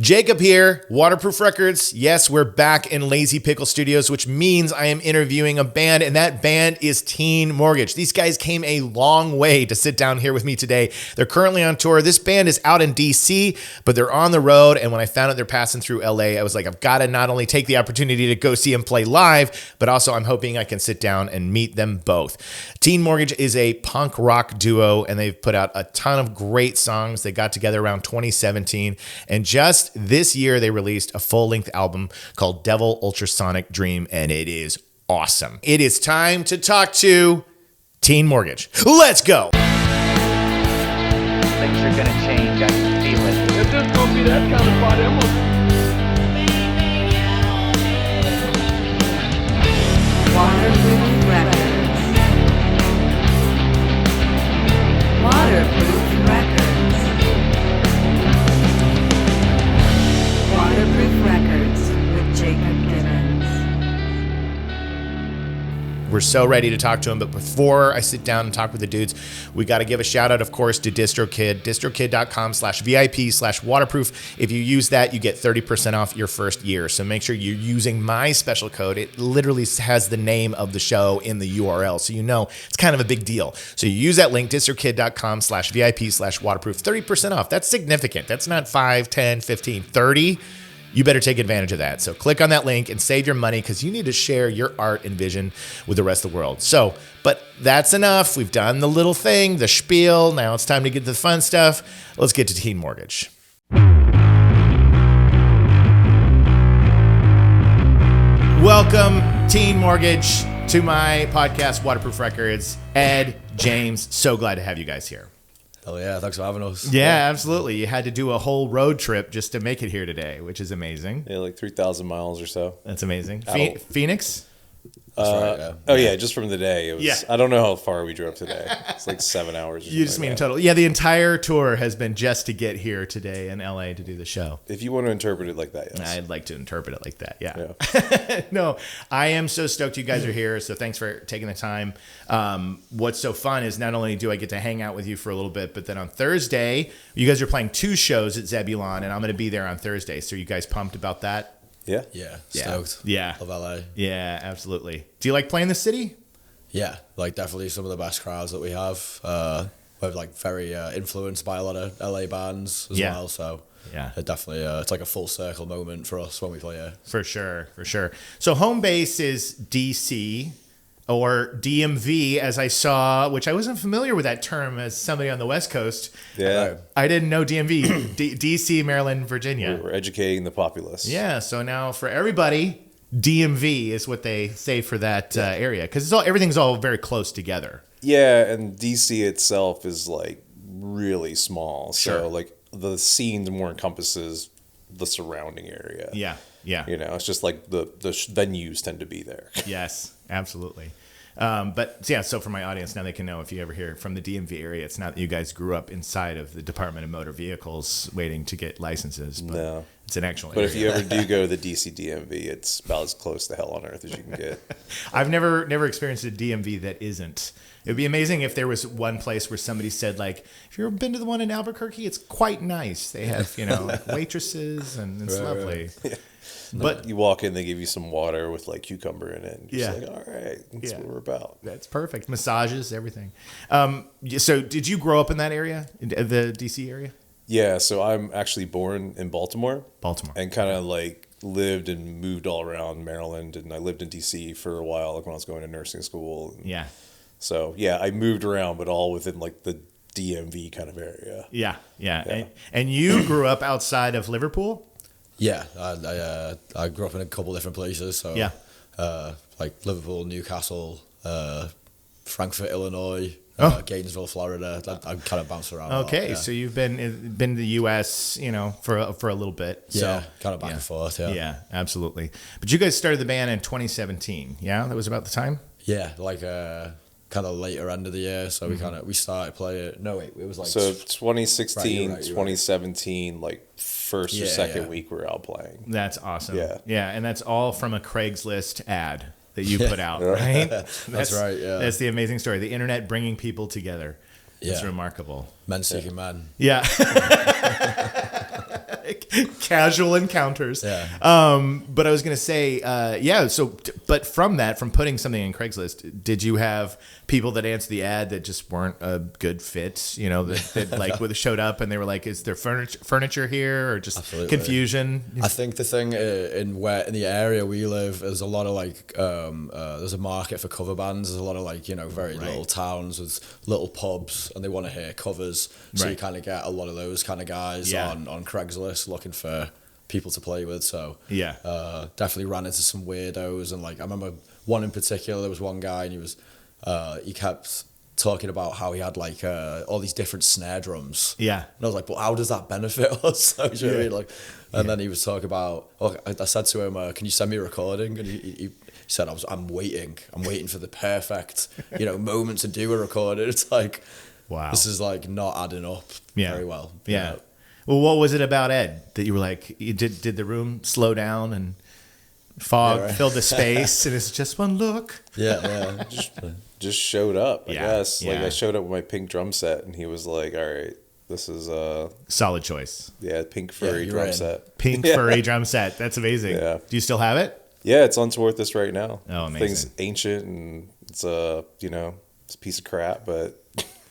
Jacob here, Waterproof Records. Yes, we're back in Lazy Pickle Studios, which means I am interviewing a band, and that band is Teen Mortgage. These guys came a long way to sit down here with me today. They're currently on tour. This band is out in DC, but they're on the road, and when I found out they're passing through LA, I was like, I've got to not only take the opportunity to go see them play live, but also I'm hoping I can sit down and meet them both. Teen Mortgage is a punk rock duo, and they've put out a ton of great songs. They got together around 2017, and just this year they released a full-length album called Devil Ultrasonic Dream, and it is awesome. It is time to talk to Teen Mortgage. Let's go. Things are gonna change. I can feel it. If this gonna be that kind of party, I'm gonna... Waterproof Records. Waterproof Records. Waterproof Records with Jacob Gibbons. We're so ready to talk to him, but before I sit down and talk with the dudes, we got to give a shout out, of course, to DistroKid, distrokid.com/VIP/waterproof. If you use that, you get 30% off your first year. So make sure you're using my special code. It literally has the name of the show in the URL. So you know it's kind of a big deal. So you use that link, distrokid.com/VIP/waterproof, 30% off. That's significant. That's not 5, 10, 15, 30. You better take advantage of that. So click on that link and save your money because you need to share your art and vision with the rest of the world. So, but that's enough. We've done the little thing, the spiel. Now it's time to get to the fun stuff. Let's get to Teen Mortgage. Welcome, Teen Mortgage, to my podcast, Waterproof Records. Ed, James, so glad to have you guys here. Hell yeah, thanks for having us. Yeah, absolutely. You had to do a whole road trip just to make it here today, which is amazing. Yeah, like 3,000 miles or so. That's amazing. Phoenix? That's right, yeah. Oh yeah, just from today. It was. Yeah. I don't know how far we drove today. It's like 7 hours. Or You just something mean like total. Yeah, the entire tour has been just to get here today in LA to do the show. that. If you want to interpret it like that, yes. I'd like to interpret it like that. Yeah. No, I am so stoked you guys are here. So thanks for taking the time. What's so fun is not only do I get to hang out with you for a little bit, but then on Thursday, you guys are playing 2 shows at Zebulon, and I'm going to be there on Thursday. So are you guys pumped about that? Yeah. Yeah, stoked. Yeah. Love LA. Yeah, absolutely. Do you like playing the city? Yeah, like definitely some of the best crowds that we have. We're like very influenced by a lot of LA bands as well. So yeah, it definitely it's like a full circle moment for us when we play here. For sure. So home base is DC or DMV, as I saw, which I wasn't familiar with that term as somebody on the West Coast. Yeah. I didn't know DMV, DC, Maryland, Virginia. We're educating the populace. Yeah. So now for everybody, DMV is what they say for that area because everything's all very close together. Yeah, and DC itself is like really small. Sure. So like the scene more encompasses the surrounding area. Yeah. You know, it's just like the venues tend to be there. Yes, absolutely. But yeah, so for my audience, now they can know if you ever hear from the DMV area, it's not that you guys grew up inside of the Department of Motor Vehicles waiting to get licenses, but No. it's an actual But area. if you ever do go to the DC DMV, it's about as close to hell on earth as you can get. I've never experienced a DMV that isn't. It would be amazing if there was one place where somebody said, like, if you've ever been to the one in Albuquerque, it's quite nice. They have, like waitresses and it's lovely. Yeah. But you walk in, they give you some water with like cucumber in it. And you're just Yeah. like, all right, that's what we're about. that's perfect. Massages, everything. So did you grow up in that area, in the DC area? Yeah, so I'm actually born in Baltimore. Baltimore. And kind of like lived and moved all around Maryland. And I lived in DC for a while, like when I was going to nursing school. Yeah. So yeah, I moved around, but all within like the DMV kind of area. Yeah. And you grew up outside of Liverpool? Yeah, I grew up in a couple different places. So Yeah. like Liverpool, Newcastle, Frankfurt, Illinois, Gainesville, Florida. I kind of bounce around. Okay, a lot, yeah. so you've been to the U.S., for a little bit. Yeah, kind of back and forth. Yeah, absolutely. But you guys started the band in 2017. Yeah, that was about the time. Yeah, like kind of later end of the year. So we started playing. No, wait, it was like So 2016, Right, you're right. 2017, like first or second week we were out playing. That's awesome. Yeah. And that's all from a Craigslist ad that you put out, right? That's right, yeah. That's the amazing story. The internet bringing people together. It's Yeah. remarkable. Men seeking men. Yeah. Casual encounters. Yeah. But I was going to say, yeah. So, but from putting something in Craigslist, did you have people that answered the ad that just weren't a good fit? You know, that like showed up and they were like, "Is there furniture here?" Or just confusion? I think the thing in the area we live, there's a lot of like, there's a market for cover bands. There's a lot of like, you know, very little towns with little pubs, and they want to hear covers. So you kind of get a lot of those kind of guys on Craigslist looking for people to play with. So definitely ran into some weirdos, and like I remember one in particular. There was one guy, and he kept talking about how he had like all these different snare drums. Yeah, and I was like, "But how does that benefit us?" So, you know what I mean? Like, and then he was talking about. I said to him, "Can you send me a recording?" And he said, "I'm waiting for the perfect, you know, moment to do a recording." It's like, wow, this is like not adding up very well. Yeah. You know? Well, what was it about Ed that you were like, did the room slow down and fog filled the space and it's just one look? Yeah. Just showed up, I guess. Like I showed up with my pink drum set and he was like, all right, this is solid choice. Yeah, pink furry drum set. Pink furry drum set. That's amazing. Yeah. Do you still have it? Yeah, it's on tour with us right now. Oh, amazing. Thing's ancient and it's you know, it's a piece of crap, but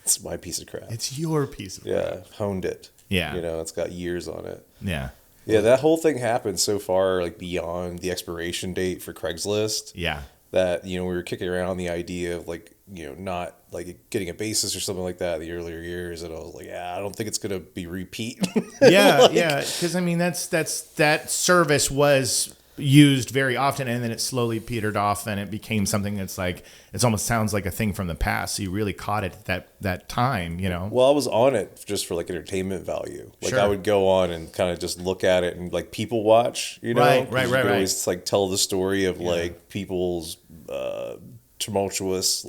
it's my piece of crap. It's your piece of crap. Yeah, honed it. Yeah. You know, it's got years on it. Yeah. Yeah, that whole thing happened so far, like beyond the expiration date for Craigslist. Yeah. That, you know, we were kicking around the idea of like, you know, not like getting a bassist or something like that in the earlier years. And I was like, I don't think it's going to be repeat. Yeah. Because I mean, that service was used very often and then it slowly petered off and it became something that's like, it almost sounds like a thing from the past. So you really caught it at that time, you know? Well, I was on it just for like entertainment value. Like I would go on and kind of just look at it and like people watch, you know? Right. Always like tell the story of like people's tumultuous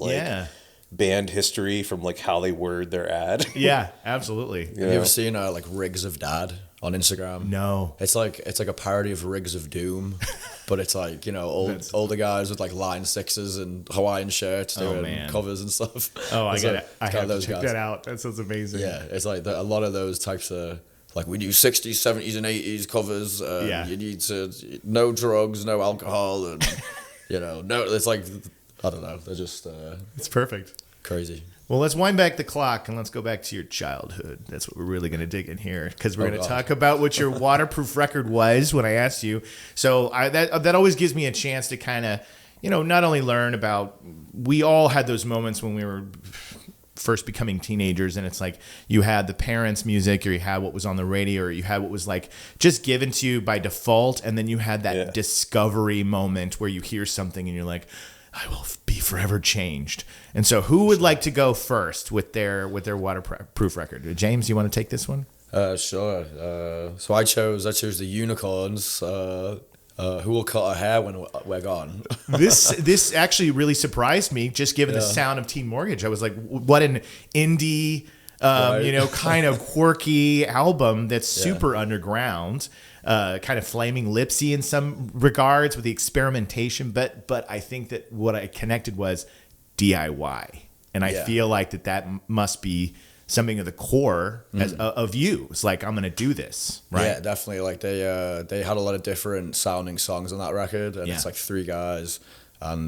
band history from like how they word their ad. Yeah, absolutely. Have you ever seen like Rigs of Dad on Instagram? No. It's like a parody of Rigs of Doom, but it's like, you know, older guys with like line sixes and Hawaiian shirts doing covers and stuff. Oh, I get it. I have to check that out. That sounds amazing. Yeah, it's like a lot of those types of like we do 60s, 70s, and 80s covers. You need to no drugs, no alcohol, and you know, no. It's like I don't know. They're just it's perfect. Crazy. Well, let's wind back the clock and let's go back to your childhood. That's what we're really going to dig in here because we're going to talk about what your waterproof record was when I asked you. So that always gives me a chance to kind of, you know, not only learn about, we all had those moments when we were first becoming teenagers and it's like you had the parents' music or you had what was on the radio or you had what was like just given to you by default. And then you had that discovery moment where you hear something and you're like, I will be forever changed. And so who would like to go first with their waterproof record? James, you want to take this one? Sure. So I chose the Unicorns. Who will cut our hair when we're gone? This actually really surprised me, just given the sound of Teen Mortgage. I was like, what an indie, you know, kind of quirky album that's super underground. Kind of flaming lipsy in some regards with the experimentation, but I think that what I connected was DIY, and I feel like that must be something of the core of you. It's like, I'm gonna do this, right? Yeah, definitely. Like they had a lot of different sounding songs on that record, and it's like three guys, and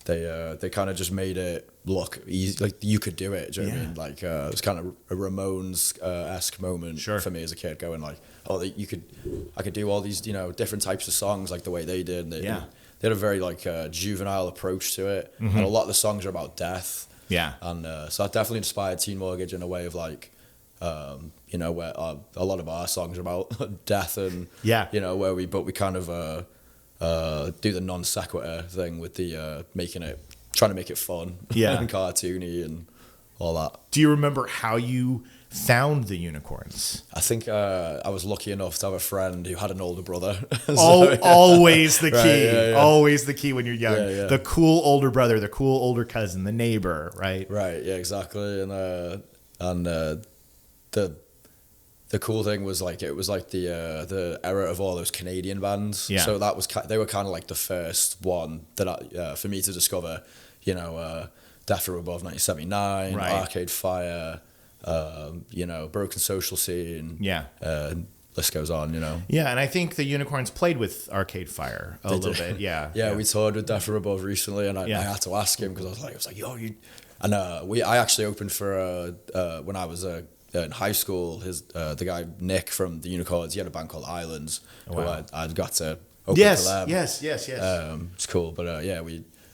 they kind of just made it look easy, like you could do it. Do you know what I mean? Like it was kind of a Ramones esque moment for me as a kid, going like, oh, I could do all these, you know, different types of songs like the way they did. They had a very like juvenile approach to it, and a lot of the songs are about death. Yeah, and so that definitely inspired Teen Mortgage in a way of like, you know, where a lot of our songs are about death and you know, where we kind of do the non sequitur thing with the trying to make it fun, and cartoony and all that. Do you remember how you found the Unicorns? I think I was lucky enough to have a friend who had an older brother. Always the key. Always the key when you're young. The cool older brother, the cool older cousin, the neighbor, right? Right, yeah, exactly. And the cool thing was like it was like the era of all those Canadian bands. Yeah. So that was they were kind of like the first one that for me to discover. You know, Death from Above 1979, Arcade Fire. You know, Broken Social Scene. Yeah. list goes on, you know. Yeah, and I think the Unicorns played with Arcade Fire a little bit. Yeah. Yeah, we toured with Death from Above recently, and I had to ask him because I was like, yo, you. And I actually opened for when I was in high school. The guy Nick from the Unicorns, he had a band called Islands, who I'd got to open for them. Yes. It's cool, but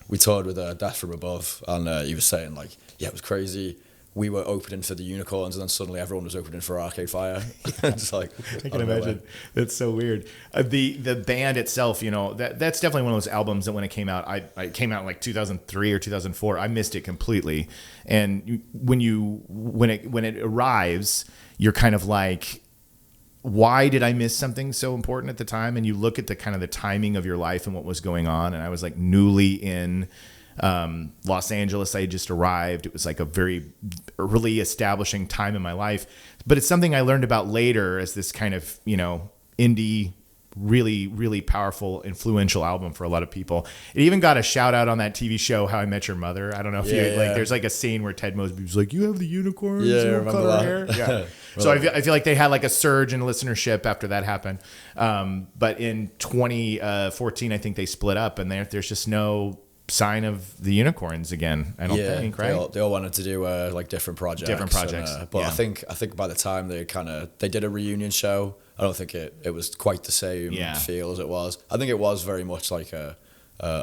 we toured with Death from Above, and he was saying like, yeah, it was crazy. We were opening for the Unicorns, and then suddenly everyone was opening for Arcade Fire. It's like, I can imagine. That's so weird. The band itself, you know, that's definitely one of those albums that when it came out, I came out in like 2003 or 2004. I missed it completely. And when it arrives, you're kind of like, why did I miss something so important at the time? And you look at the kind of the timing of your life and what was going on. And I was like newly in Los Angeles. I had just arrived. It was like a very early establishing time in my life, but it's something I learned about later as this kind of, you know, indie, really, really powerful, influential album for a lot of people. It even got a shout out on that TV show, How I Met Your Mother. I don't know if like, there's like a scene where Ted Mosby was like, you have the unicorns, yeah, you remember color that. hair. Yeah. So I feel like they had like a surge in listenership after that happened. But in 2014, I think they split up, and there's just no sign of the Unicorns again. I don't think, right? They all wanted to do like different projects. But I think by the time they did a reunion show, I don't think it was quite the same feel as it was. I think it was very much like a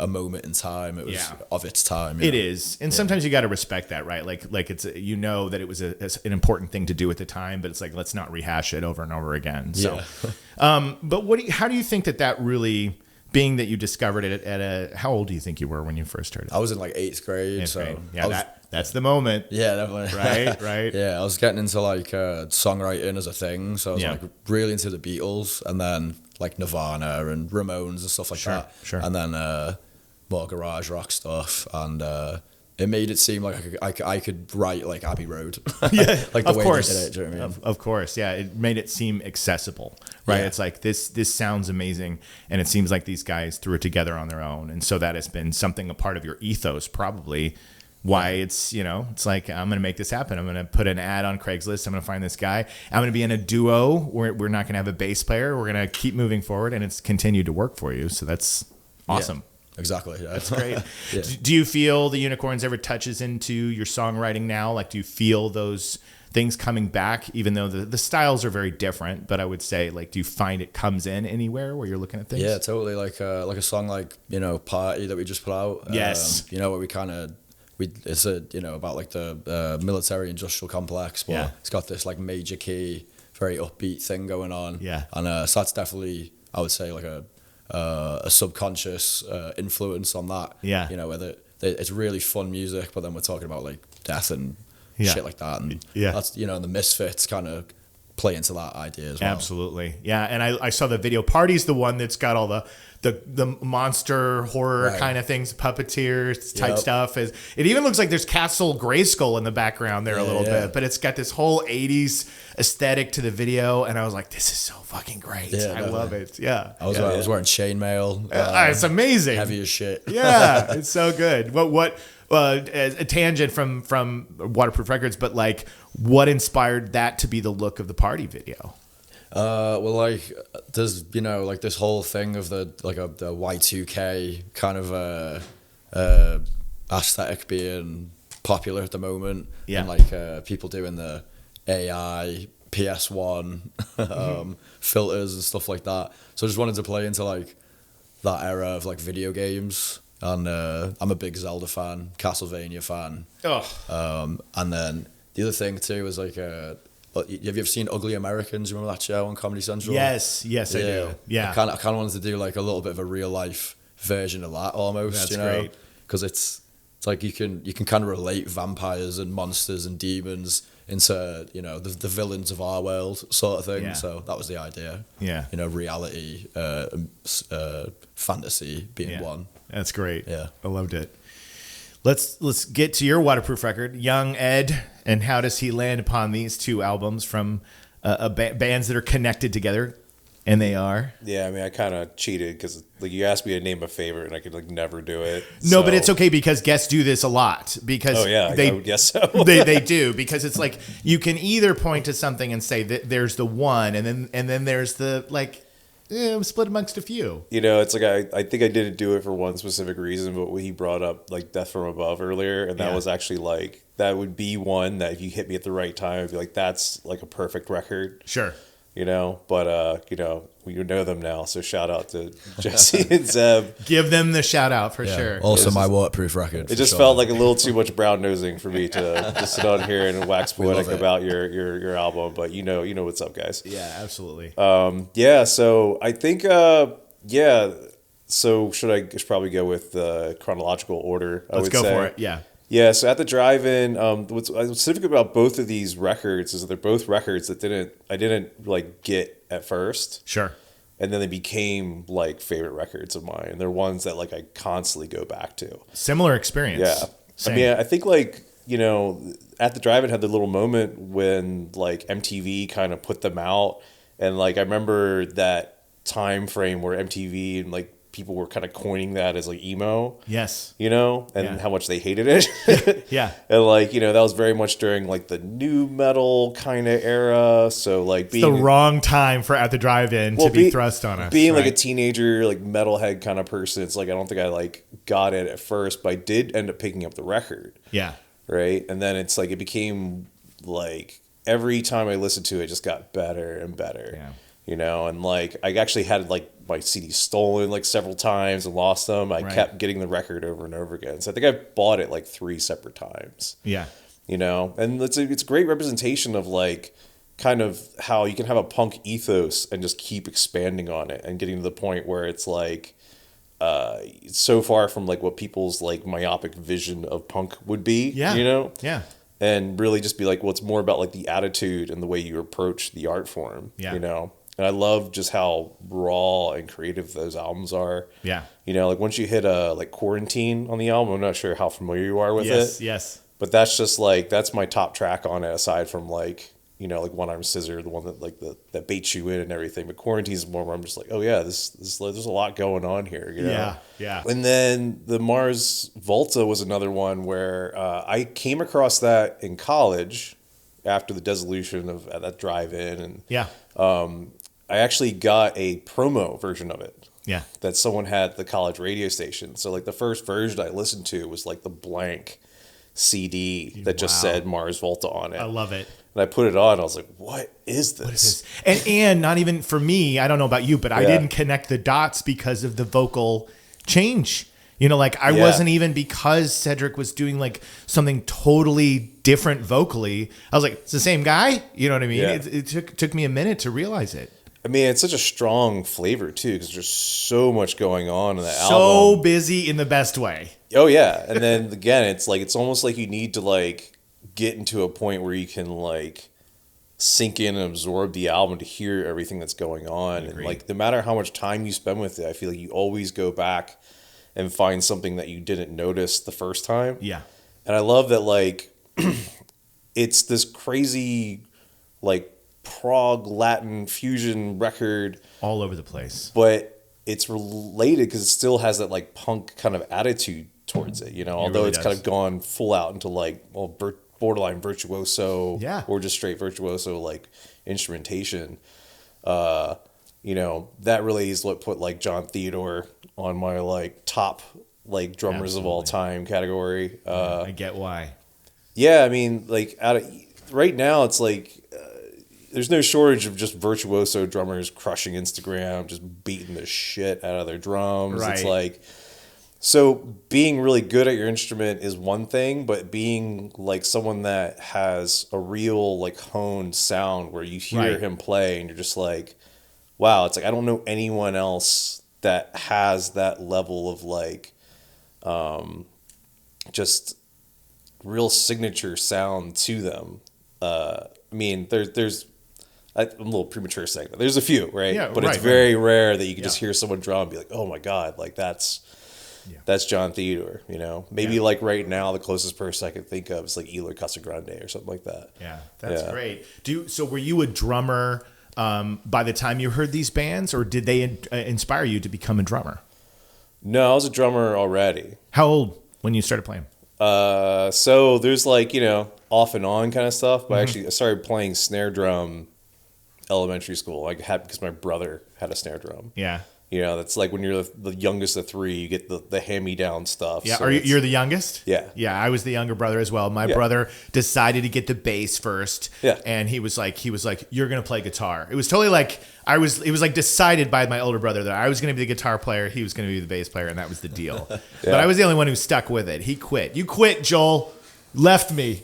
moment in time. It was of its time. It is, and sometimes you got to respect that, right? Like it's that it was an important thing to do at the time, but it's like, let's not rehash it over and over again. So, but how do you think that really? Being that you discovered it at how old do you think you were when you first heard it? I was in like 8th grade. Yeah, that's the moment. Yeah, definitely. Right. Yeah, I was getting into like songwriting as a thing. So I was like really into the Beatles, and then like Nirvana and Ramones and stuff like that. Sure. And then more garage rock stuff, and it made it seem like I could write like Abbey Road. Yeah, like the of way course. they did it. Do you know what I mean? Of course, yeah. It made it seem accessible, right? Yeah. It's like this sounds amazing, and it seems like these guys threw it together on their own, and so that has been a part of your ethos, probably. Why it's like, I'm gonna make this happen. I'm gonna put an ad on Craigslist. I'm gonna find this guy. I'm gonna be in a duo. We're not gonna have a bass player. We're gonna keep moving forward, and it's continued to work for you. So that's awesome. Yeah. Exactly. Yeah. That's great. Yeah. Do you feel the Unicorns ever touches into your songwriting now? Like, do you feel those things coming back, even though the styles are very different? But I would say, like, do you find it comes in anywhere where you're looking at things? Yeah, totally. Like a song like, Party that we just put out. Yes. Where it's about like the military industrial complex, but it's got this like major key, very upbeat thing going on. Yeah. And so that's definitely, I would say, like a subconscious influence on that. Yeah. Where it's really fun music, but then we're talking about like death and shit like that, and that's and the Misfits kind of play into that idea as well. Absolutely. Yeah. And I saw the video. Party's the one that's got all the monster horror kind of things, puppeteers type stuff. It even looks like there's Castle Grayskull in the background there a little bit, but it's got this whole 80s aesthetic to the video, and I was like, this is so fucking great. Yeah, I love it. Yeah. I was wearing chainmail. It's amazing. Heavy as shit. Yeah, it's so good. What a tangent from Waterproof Records, but like, what inspired that to be the look of the Party video? Well, like, there's like this whole thing of the Y2K kind of aesthetic being popular at the moment, and like people doing the AI PS1 filters and stuff like that. So I just wanted to play into like that era of like video games, and I'm a big Zelda fan, Castlevania fan. And then the other thing too is like have you ever seen Ugly Americans? You remember that show on Comedy Central? Yes, I do. Yeah, I kind of wanted to do like a little bit of a real life version of that almost. That's great, because it's like you can kind of relate vampires and monsters and demons into the villains of our world sort of thing. Yeah. So that was the idea. Yeah, reality, fantasy being one. That's great. Yeah, I loved it. Let's get to your Waterproof record, Young Ed, and how does he land upon these two albums from bands that are connected together? And they are? Yeah, I mean, I kind of cheated because like you asked me to name a favorite, and I could like never do it. No, but it's okay because guests do this a lot because I would guess so. they do because it's like you can either point to something and say that there's the one, and then there's the like split amongst a few. You know, it's like I think I didn't do it for one specific reason, but he brought up like Death from Above earlier, and that was actually like that would be one that if you hit me at the right time, I'd be like, that's like a perfect record. Sure. You know, but you know, we know them now, so shout out to Jesse and Zeb. Give them the shout out for sure. Also, my waterproof record. It just felt like a little too much brown nosing for me to just sit on here and wax poetic about your album, but you know what's up, guys. Yeah, absolutely. Yeah, so I think so should probably go with the chronological order? Let's go for it. Yeah. Yeah, so at the drive-in, what's specific about both of these records is that they're both records that I didn't like get at first. Sure. And then they became like favorite records of mine. And they're ones that like I constantly go back to. Similar experience. Yeah. Same. I mean, I think like, you know, at the drive-in had the little moment when like MTV kind of put them out. And like I remember that time frame where MTV and like people were kind of coining that as like emo. Yes. You know, and how much they hated it. Yeah. And like, you know, that was very much during like the new metal kind of era. So like being the wrong time for At the Drive-In to be thrust on us. Being like a teenager, like metalhead kind of person, it's like I don't think I like got it at first, but I did end up picking up the record. Yeah. Right. And then it's like it became like every time I listened to it, it just got better and better. Yeah. You know, and like I actually had like my CDs stolen like several times and lost them. I kept getting the record over and over again. So I think I bought it like 3 separate times. Yeah. You know, and it's a great representation of like kind of how you can have a punk ethos and just keep expanding on it and getting to the point where it's like it's so far from like what people's like myopic vision of punk would be. Yeah. You know? Yeah. And really just be like, well, it's more about like the attitude and the way you approach the art form. Yeah. You know? And I love just how raw and creative those albums are. Yeah. You know, like once you hit like Quarantine on the album, I'm not sure how familiar you are with it. Yes. But that's just like, that's my top track on it, aside from like, you know, like One Arm Scissor, the one that like that baits you in and everything. But Quarantine's more where I'm just like, oh yeah, this there's a lot going on here. You know? Yeah. Yeah. And then the Mars Volta was another one where I came across that in college after the dissolution of that drive-in. And Yeah. I actually got a promo version of it. Yeah. That someone had at the college radio station. So like the first version I listened to was like the blank CD that just said Mars Volta on it. I love it. And I put it on. I was like, what is this? And not even for me, I don't know about you, but I didn't connect the dots because of the vocal change. You know, like I wasn't even, because Cedric was doing like something totally different vocally. I was like, it's the same guy. You know what I mean? Yeah. It took me a minute to realize it. I mean, it's such a strong flavor too, because there's so much going on in that album. So busy in the best way. Oh yeah, and then again, it's like it's almost like you need to like get into a point where you can like sink in and absorb the album to hear everything that's going on. And like no matter how much time you spend with it, I feel like you always go back and find something that you didn't notice the first time. Yeah. And I love that like it's this crazy like prog Latin fusion record All over the place. but it's related because it still has that like punk kind of attitude towards it, you know, although really it's does. kind of gone full out into like borderline virtuoso or just straight virtuoso like instrumentation. You know, that really is what put like John Theodore on my like top like drummers of all time category. I get why. Yeah, I mean, like right now it's like there's no shortage of just virtuoso drummers crushing Instagram, just beating the shit out of their drums. Right. It's like, so being really good at your instrument is one thing, but being like someone that has a real like honed sound where you hear him play and you're just like, wow, it's like, I don't know anyone else that has that level of like, just real signature sound to them. I mean, there's I'm a little premature saying that. There's a few, right? Yeah, but it's very rare that you can just hear someone drum and be like, oh my God, like that's John Theodore, you know? Maybe like right now, the closest person I could think of is like Eloy Casagrande or something like that. Yeah, that's great. So were you a drummer by the time you heard these bands, or did they inspire you to become a drummer? No, I was a drummer already. How old when you started playing? So there's like, off and on kind of stuff, but I started playing snare drum elementary school. Because my brother had a snare drum. Yeah. That's like when you're the youngest of three, you get the hand-me-down stuff. Yeah, so you're the youngest? Yeah. Yeah, I was the younger brother as well. My brother decided to get the bass first. Yeah. And he was like, you're going to play guitar. It was totally like, it was like decided by my older brother that I was going to be the guitar player, he was going to be the bass player, and that was the deal. But I was the only one who stuck with it. He quit. You quit, Joel. Left me.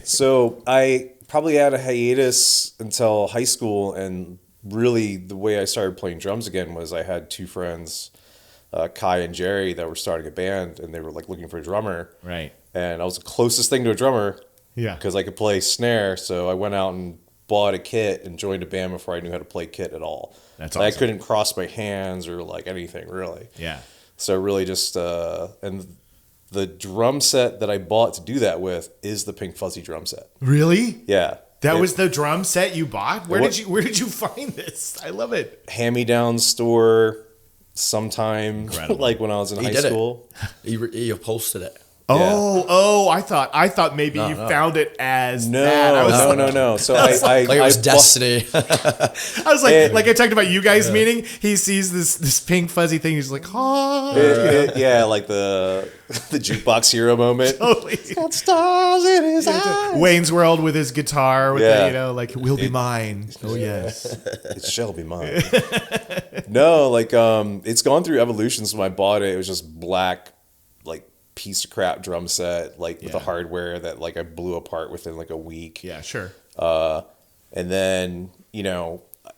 So I probably had a hiatus until high school, and really the way I started playing drums again was I had two friends, Kai and Jerry, that were starting a band, and they were like looking for a drummer. Right. And I was the closest thing to a drummer. Yeah. Because I could play snare, so I went out and bought a kit and joined a band before I knew how to play kit at all. That's like, awesome. I couldn't cross my hands or like anything really. Yeah. So really just and the drum set that I bought to do that with is the Pink Fuzzy drum set. Really? Yeah. That was the drum set you bought? Where What- did you find this? I love it. Hand-me-down store sometime, Incredible. like when I was in high did it. school. He upholstered it. I thought maybe you found it as that. No. So I Like it was bought- destiny. I was like I talked about you guys meeting. He sees this pink fuzzy thing. He's like, oh, yeah, like the jukebox hero moment. totally. Got stars in his eyes. Wayne's World with his guitar, with Yeah. the, like, will be mine. Oh yes. It shall be mine. No, like it's gone through evolutions. When I bought it, it was just black, like piece of crap drum set, like with the hardware that like I blew apart within like a week. Yeah, sure. And then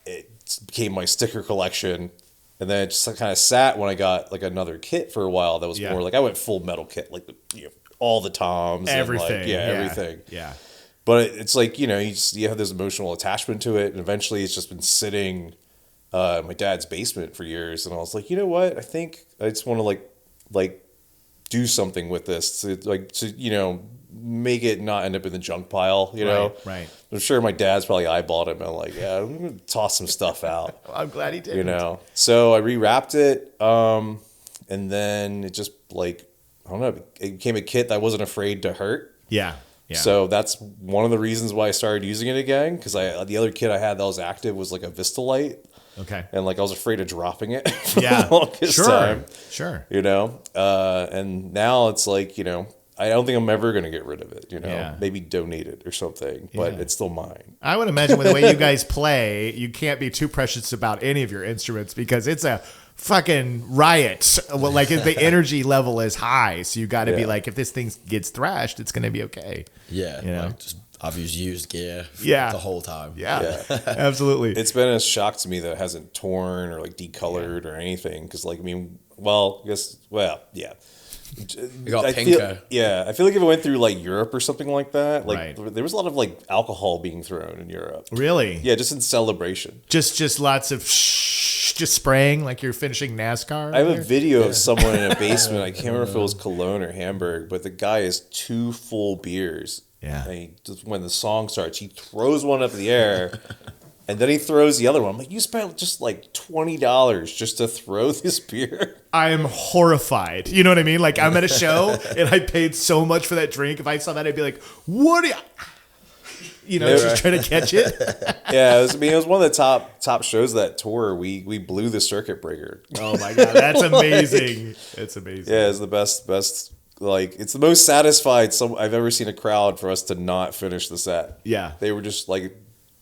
it became my sticker collection. And then it just kind of sat when I got like another kit for a while. That was more like I went full metal kit, like all the toms, Everything. and like, everything. Yeah. But it's like you have this emotional attachment to it, and eventually it's just been sitting in my dad's basement for years. And I was like, you know what? I think I just want to like do something with this to make it not end up in the junk pile. Right. I'm sure my dad's probably eyeballed it and I'm like, yeah, I'm gonna toss some stuff out. I'm glad he did. So I rewrapped it, and then it just like I don't know, it became a kit that I wasn't afraid to hurt. Yeah. Yeah. So that's one of the reasons why I started using it again, because the other kit I had that was active was like a Vista Light. Okay. And like I was afraid of dropping it for Yeah. the longest time. Sure. And now it's like, I don't think I'm ever going to get rid of it, Yeah. maybe donate it or something, but Yeah. it's still mine. I would imagine with the way you guys play, you can't be too precious about any of your instruments because it's a fucking riot. Well, like the energy level is high, so you got to be like, if this thing gets thrashed, it's going to be okay. Yeah. Like I've used gear Yeah. the whole time. Yeah. Absolutely. It's been a shock to me that it hasn't torn or like decolored or anything. Cause like, yeah. It got I pinker. I feel like if I went through like Europe or something like that, like Right. there was a lot of like alcohol being thrown in Europe. Really? Yeah, just in celebration. Just lots of just spraying like you're finishing NASCAR. I have a video of someone in a basement. I can't remember if it was Cologne or Hamburg, but the guy has 2 full beers. Yeah. And he just, when the song starts, he throws one up in the air. And then he throws the other one. I'm like, you spent just like $20 just to throw this beer? I am horrified. You know what I mean? Like I'm at a show and I paid so much for that drink. If I saw that, I'd be like, what are you... just trying to catch it. Yeah, it was one of the top shows of that tour. We blew the circuit breaker. Oh my God, that's amazing. It's amazing. Yeah, it's the best. Like, it's the most satisfied I've ever seen a crowd for us to not finish the set. Yeah. They were just like,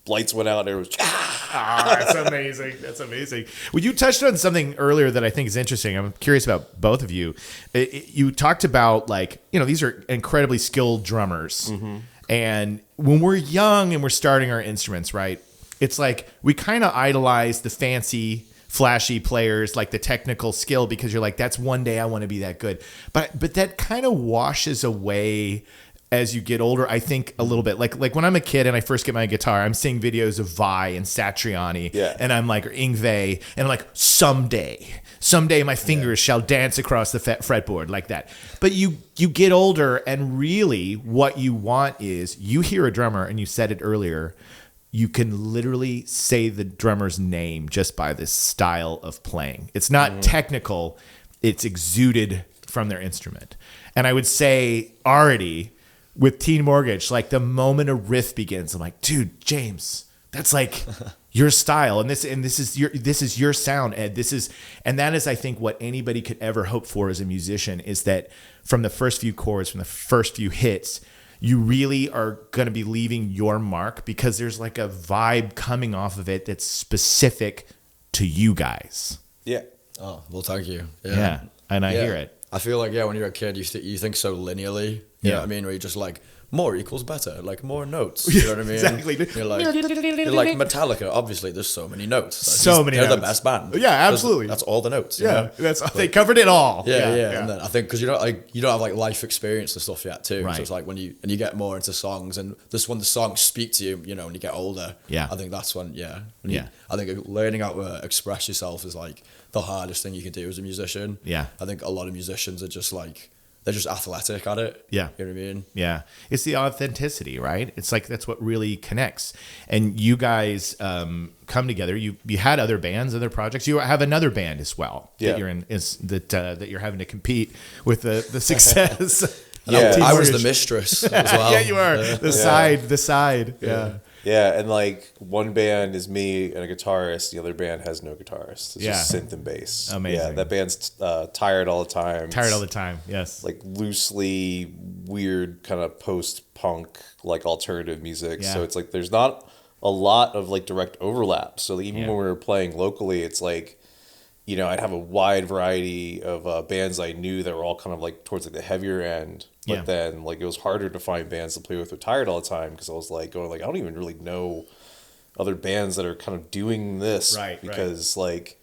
lights went out and it was... That's amazing. That's amazing. Well, you touched on something earlier that I think is interesting. I'm curious about both of you. You talked about these are incredibly skilled drummers. Mm-hmm. And when we're young and we're starting our instruments, right? It's like we kind of idolize the fancy, flashy players, like the technical skill, because you're like, that's one day I want to be that good. But that kind of washes away as you get older, I think, a little bit. Like when I'm a kid and I first get my guitar, I'm seeing videos of Vi and Satriani, and I'm like, or Yngwie, and I'm like, someday my fingers shall dance across the fretboard like that. But you get older, and really what you want is, you hear a drummer, and you said it earlier, you can literally say the drummer's name just by this style of playing. It's not technical, it's exuded from their instrument. And I would say already with Teen Mortgage, like the moment a riff begins, I'm like, dude, James, that's like your style. And this is your sound, Ed. And that is, I think, what anybody could ever hope for as a musician, is that from the first few chords, from the first few hits, you really are going to be leaving your mark, because there's like a vibe coming off of it that's specific to you guys. Yeah. Oh, well, thank you. Yeah. And I hear it. I feel like, when you're a kid, you think so linearly. You know what I mean? Where you're just like, more equals better, like more notes. You know what I mean? Exactly. You're like Metallica. Obviously, there's so many notes. Many They're notes. the best band. Yeah, absolutely. That's all the notes. You know? They covered it all. Yeah. And then I think because you don't have like life experience and stuff yet too. Right. So it's like when you get more into songs, and this when the songs speak to you, when you get older. Yeah. I think that's when I think learning how to express yourself is like the hardest thing you can do as a musician. Yeah. I think a lot of musicians are just like, they're just athletic at it. Yeah. You know what I mean? Yeah. It's the authenticity, right? It's like, that's what really connects. And you guys come together. You had other bands, other projects. You have another band as well that you're in, that you're having to compete with the success. Yeah. I was the mistress as well. Yeah, you are. The side. Yeah. Yeah, and like one band is me and a guitarist. The other band has no guitarist. It's just synth and bass. Amazing. Yeah, that band's tired all the time. Tired all the time. Yes. Like loosely weird kind of post-punk like alternative music. Yeah. So it's like there's not a lot of like direct overlap. So even when we were playing locally, it's like, I'd have a wide variety of bands I knew that were all kind of like towards like the heavier end. But then like it was harder to find bands to play with Tired all the time, because I was like going like, I don't even really know other bands that are kind of doing this. Right. Because like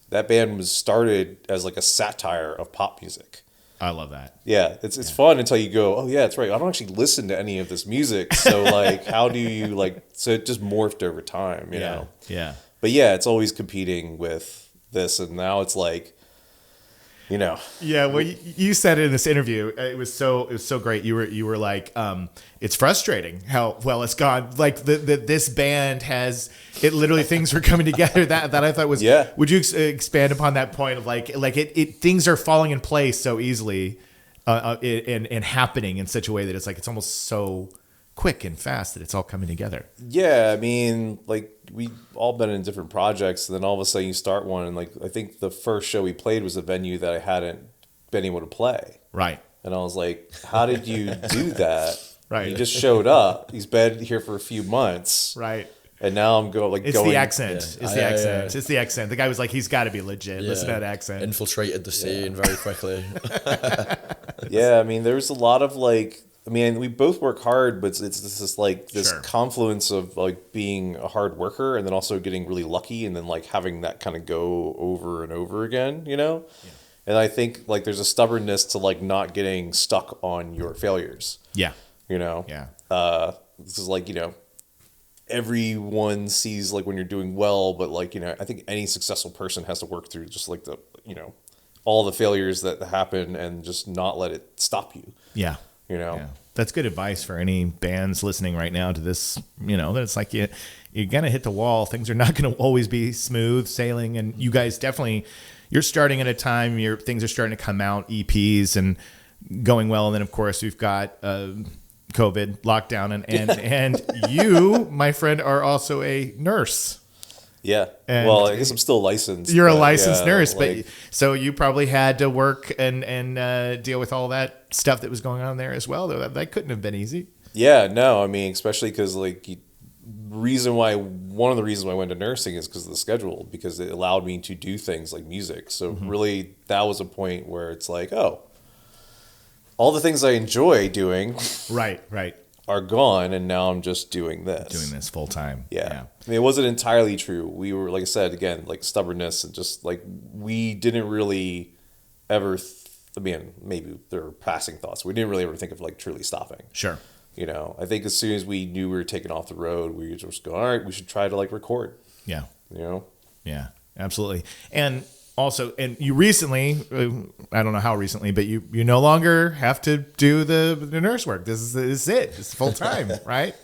that band was started as like a satire of pop music. I love that. Yeah, it's fun until you go, oh yeah, that's right. I don't actually listen to any of this music. So like, how do you like? So it just morphed over time, you know. Yeah. But yeah, it's always competing with this, and now it's like, Yeah, well, you said it in this interview. It was so great. You were like, it's frustrating how well it's gone. Like this band has it. Literally, things were coming together. That I thought was. Yeah. Would you expand upon that point of like it things are falling in place so easily, and happening in such a way that it's like it's almost so quick and fast that it's all coming together. Yeah, I mean, like we've all been in different projects, and then all of a sudden you start one, and like I think the first show we played was a venue that I hadn't been able to play. Right. And I was like, how did you do that? Right. You just showed up. He's been here for a few months. Right. And now I'm going. It's the accent. Yeah. It's the accent. It's the accent. The guy was like, he's got to be legit. Listen to that accent. Infiltrated the scene very quickly. Yeah, I mean, there's a lot of like. I mean, we both work hard, but it's this like this confluence of like being a hard worker and then also getting really lucky, and then like having that kind of go over and over again, Yeah. And I think like there's a stubbornness to like not getting stuck on your failures. Yeah. Yeah. This is like, everyone sees like when you're doing well, but like, I think any successful person has to work through just like the, all the failures that happen and just not let it stop you. Yeah. Yeah. That's good advice for any bands listening right now to this, that it's like you're going to hit the wall. Things are not going to always be smooth sailing. And you guys definitely, you're starting at a time, things are starting to come out, EPs and going well. And then of course we've got COVID lockdown and you, my friend, are also a nurse. Yeah. And well, I guess I'm still licensed. You're a licensed nurse, like, but so you probably had to work and deal with all that stuff that was going on there as well. Though that couldn't have been easy. Yeah, no, I mean, especially because like one of the reasons why I went to nursing is because of the schedule, because it allowed me to do things like music. So really, that was a point where it's like, oh, all the things I enjoy doing, right. are gone, and now I'm just doing this full time. Yeah. I mean, it wasn't entirely true. We were, like I said, again, like stubbornness and just like we didn't really ever. I mean, maybe there were passing thoughts. We didn't really ever think of like truly stopping. Sure. I think as soon as we knew we were taking off the road, we just go, all right, we should try to like record. Yeah. Yeah, absolutely. And also, and you recently, I don't know how recently, but you no longer have to do the nurse work. This is it. It's full time, right?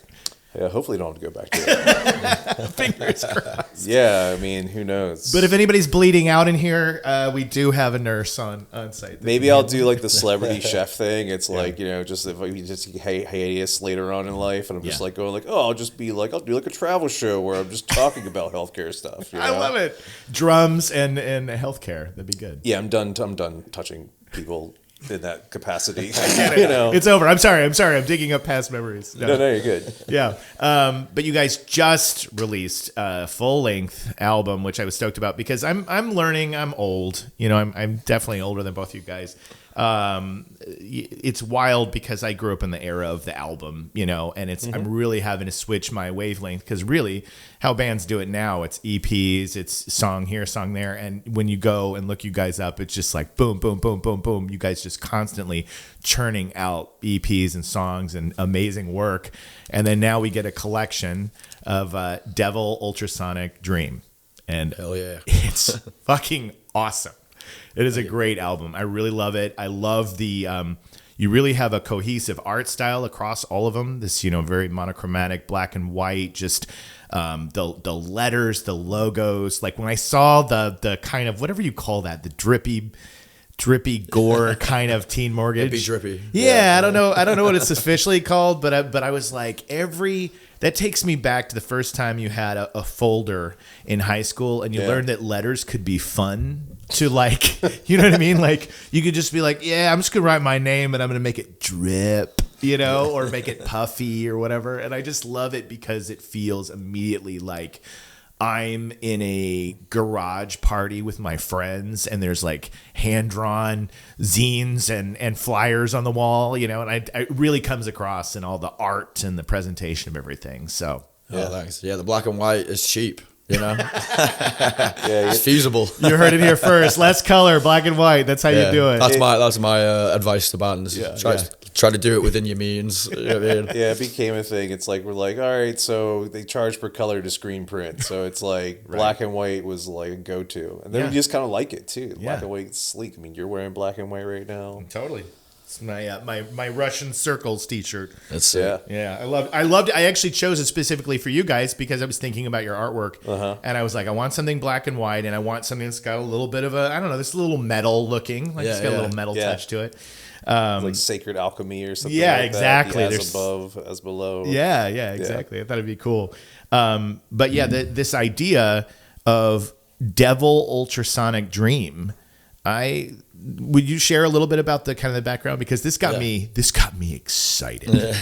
Yeah, hopefully don't have to go back to it. Fingers crossed. Yeah, I mean, who knows? But if anybody's bleeding out in here, we do have a nurse on site. Maybe I'll do like the celebrity chef thing. It's like, just if I just hiatus later on in life, and I'm just like going like, oh, I'll do like a travel show where I'm just talking about healthcare stuff. I love it. Drums and healthcare. That'd be good. Yeah, I'm done touching people in that capacity. It's over. I'm sorry. I'm digging up past memories. No, you're good. Yeah. But you guys just released a full length album, which I was stoked about because I'm learning. I'm old. I'm definitely older than both you guys. It's wild because I grew up in the era of the album, and I'm really having to switch my wavelength because really how bands do it now, it's EPs, it's song here, song there. And when you go and look you guys up, it's just like boom, boom, boom, boom, boom. You guys just constantly churning out EPs and songs and amazing work. And then now we get a collection of Devil Ultrasonic Dream. And hell yeah, it's fucking awesome. It is a great album. I really love it. I love the you really have a cohesive art style across all of them. This, very monochromatic, black and white, just the letters, the logos. Like when I saw the kind of whatever you call that, the drippy gore kind of Teen Mortgage. It'd be drippy. Yeah, I don't know what it's officially called, but I was like that takes me back to the first time you had a folder in high school and you learned that letters could be fun to like, you know what I mean? Like you could just be like, yeah, I'm just going to write my name and I'm going to make it drip, or make it puffy or whatever. And I just love it because it feels immediately like I'm in a garage party with my friends and there's like hand-drawn zines and flyers on the wall, and it really comes across in all the art and the presentation of everything. So, thanks. Yeah, the black and white is cheap. It's feasible. You heard it here first. Less color, black and white. That's how you do it. That's my advice to bands. Try to do it within your means. You know what I mean? Yeah, it became a thing. It's like we're like, all right, so they charge per color to screen print. So it's like black and white was like a go-to, and then we just kind of like it too. Black and white, sleek. I mean, you're wearing black and white right now. Totally. It's my Russian Circles t-shirt. That's Yeah, I loved it. I actually chose it specifically for you guys because I was thinking about your artwork, and I was like, I want something black and white, and I want something that's got a little bit of this little metal looking, like it's got a little metal touch to it. Like sacred alchemy or something. Yeah, like exactly. That. As above, as below. Yeah, exactly. I thought it'd be cool. But yeah, this idea of Devil Ultrasonic Dream, would you share a little bit about the kind of the background, because this got me excited,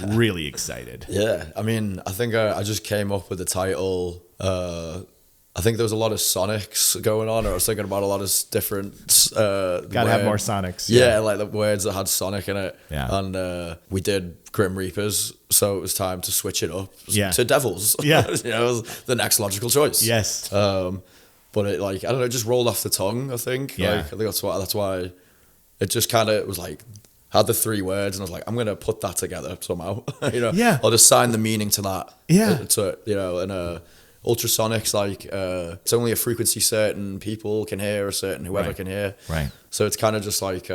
really excited. Yeah, I mean, I think I just came up with the title. I think there was a lot of Sonics going on, or I was thinking about a lot of different. Gotta have more Sonics. Yeah, like the words that had Sonic in it. Yeah, and we did Grim Reapers, so it was time to switch it up to Devils. Yeah, it was the next logical choice. Yes. But it I don't know, it just rolled off the tongue, I think. Yeah. I think that's why it just kind of was like, had the three words, and I was like, I'm going to put that together somehow. Yeah. I'll just sign the meaning to that. Yeah. And ultrasonics, like, it's only a frequency certain people can hear, whoever can hear. Right. So it's kind of just like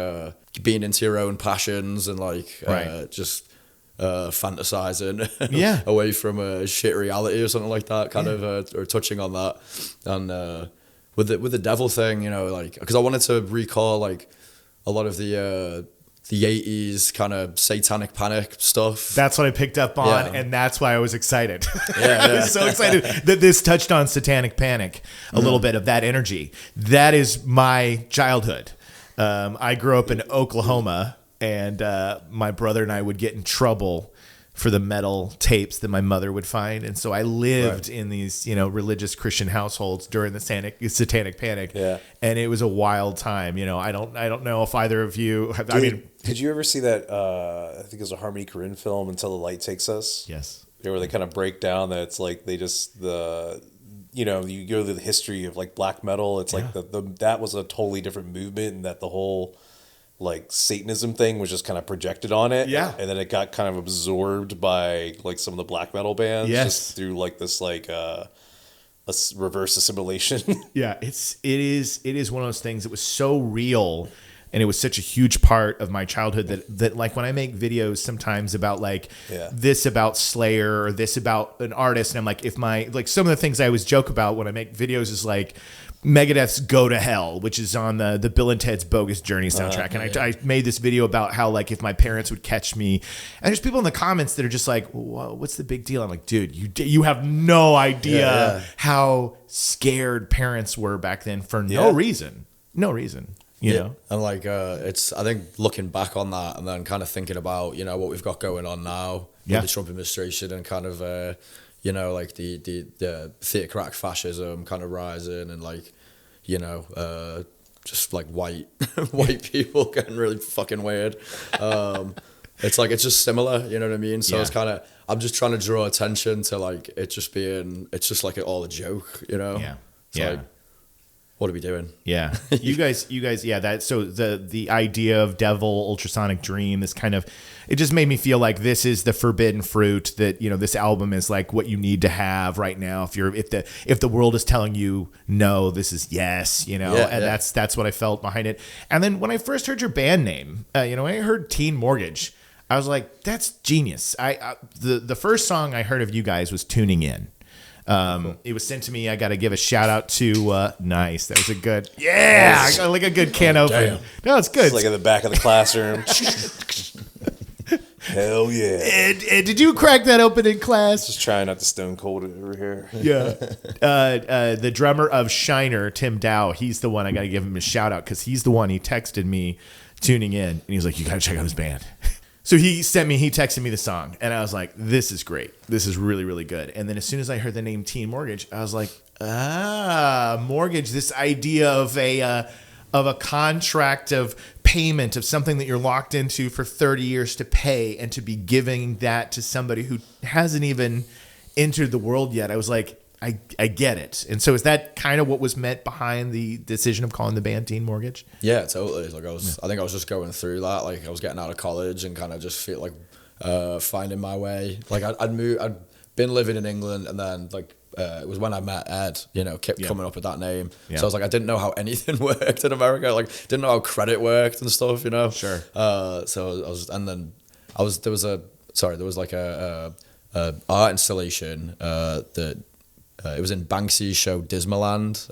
being into your own passions and like just fantasizing away from a shit reality or something like that, or touching on that. And with the devil thing, like, because I wanted to recall like a lot of the 80s kind of satanic panic stuff. That's what I picked up on, and that's why I was excited. Yeah. I was so excited that this touched on satanic panic, a little bit of that energy. That is my childhood. I grew up in Oklahoma, and my brother and I would get in trouble for the metal tapes that my mother would find, and so I lived in these religious Christian households during the satanic panic. Yeah, and it was a wild time. I don't know if either of you have. Did you ever see that? I think it was a Harmony Korine film, Until the Light Takes Us. Yes. Where they kind of break down that it's like they just you go through the history of like black metal. It's like that was a totally different movement, and that the whole like Satanism thing was just kind of projected on it. Yeah. And then it got kind of absorbed by like some of the black metal bands. Yes. Just through like this like reverse assimilation. Yeah, it is one of those things that was so real and it was such a huge part of my childhood that like when I make videos sometimes about like this about Slayer or this about an artist, and I'm like, if my like some of the things I always joke about when I make videos is like Megadeth's "Go to Hell," which is on the Bill and Ted's Bogus Journey soundtrack, and I made this video about how like if my parents would catch me, and there's people in the comments that are just like, "Whoa, what's the big deal?" I'm like, dude, you have no idea how scared parents were back then for no reason, you know. And like it's, I think looking back on that and then kind of thinking about what we've got going on now with the Trump administration and kind of like the theocratic fascism kind of rising and like, just like white people getting really fucking weird. It's like, it's just similar, you know what I mean? So it's kind of, I'm just trying to draw attention to like, it's just like all a joke, Yeah. It's like, what are we doing? Yeah. You guys, that, so the idea of Devil Ultrasonic Dream, this kind of, it just made me feel like this is the forbidden fruit that, this album is like what you need to have right now. If the world is telling you no, this is yes, and that's what I felt behind it. And then when I first heard your band name, when I heard Teen Mortgage, I was like, that's genius. The first song I heard of you guys was Tuning In. Cool. It was sent to me. I got to give a shout out to nice. That was a good I got like a good can open. Damn. No, it's good. It's like in the back of the classroom. Hell yeah! Did you crack that open in class? Just trying not to stone cold it over here. Yeah. The drummer of Shiner, Tim Dow, he's the one I got to give him a shout out because he's the one he texted me tuning in, and he's like, "You got to check out his band." So he texted me the song, and I was like, this is great. This is really, really good. And then as soon as I heard the name Teen Mortgage, I was like, mortgage, this idea of a contract of payment of something that you're locked into for 30 years to pay and to be giving that to somebody who hasn't even entered the world yet. I was like, I get it. And so is that kind of what was meant behind the decision of calling the band Teen Mortgage? Yeah, totally. Like I think I was just going through that. Like I was getting out of college and kind of just feel like finding my way. Like I'd been living in England, and then like it was when I met Ed, kept coming up with that name. Yeah. So I was like, I didn't know how anything worked in America. Like didn't know how credit worked and stuff, Sure. So I was, and then there was like a art installation that. It was in Banksy's show Dismaland.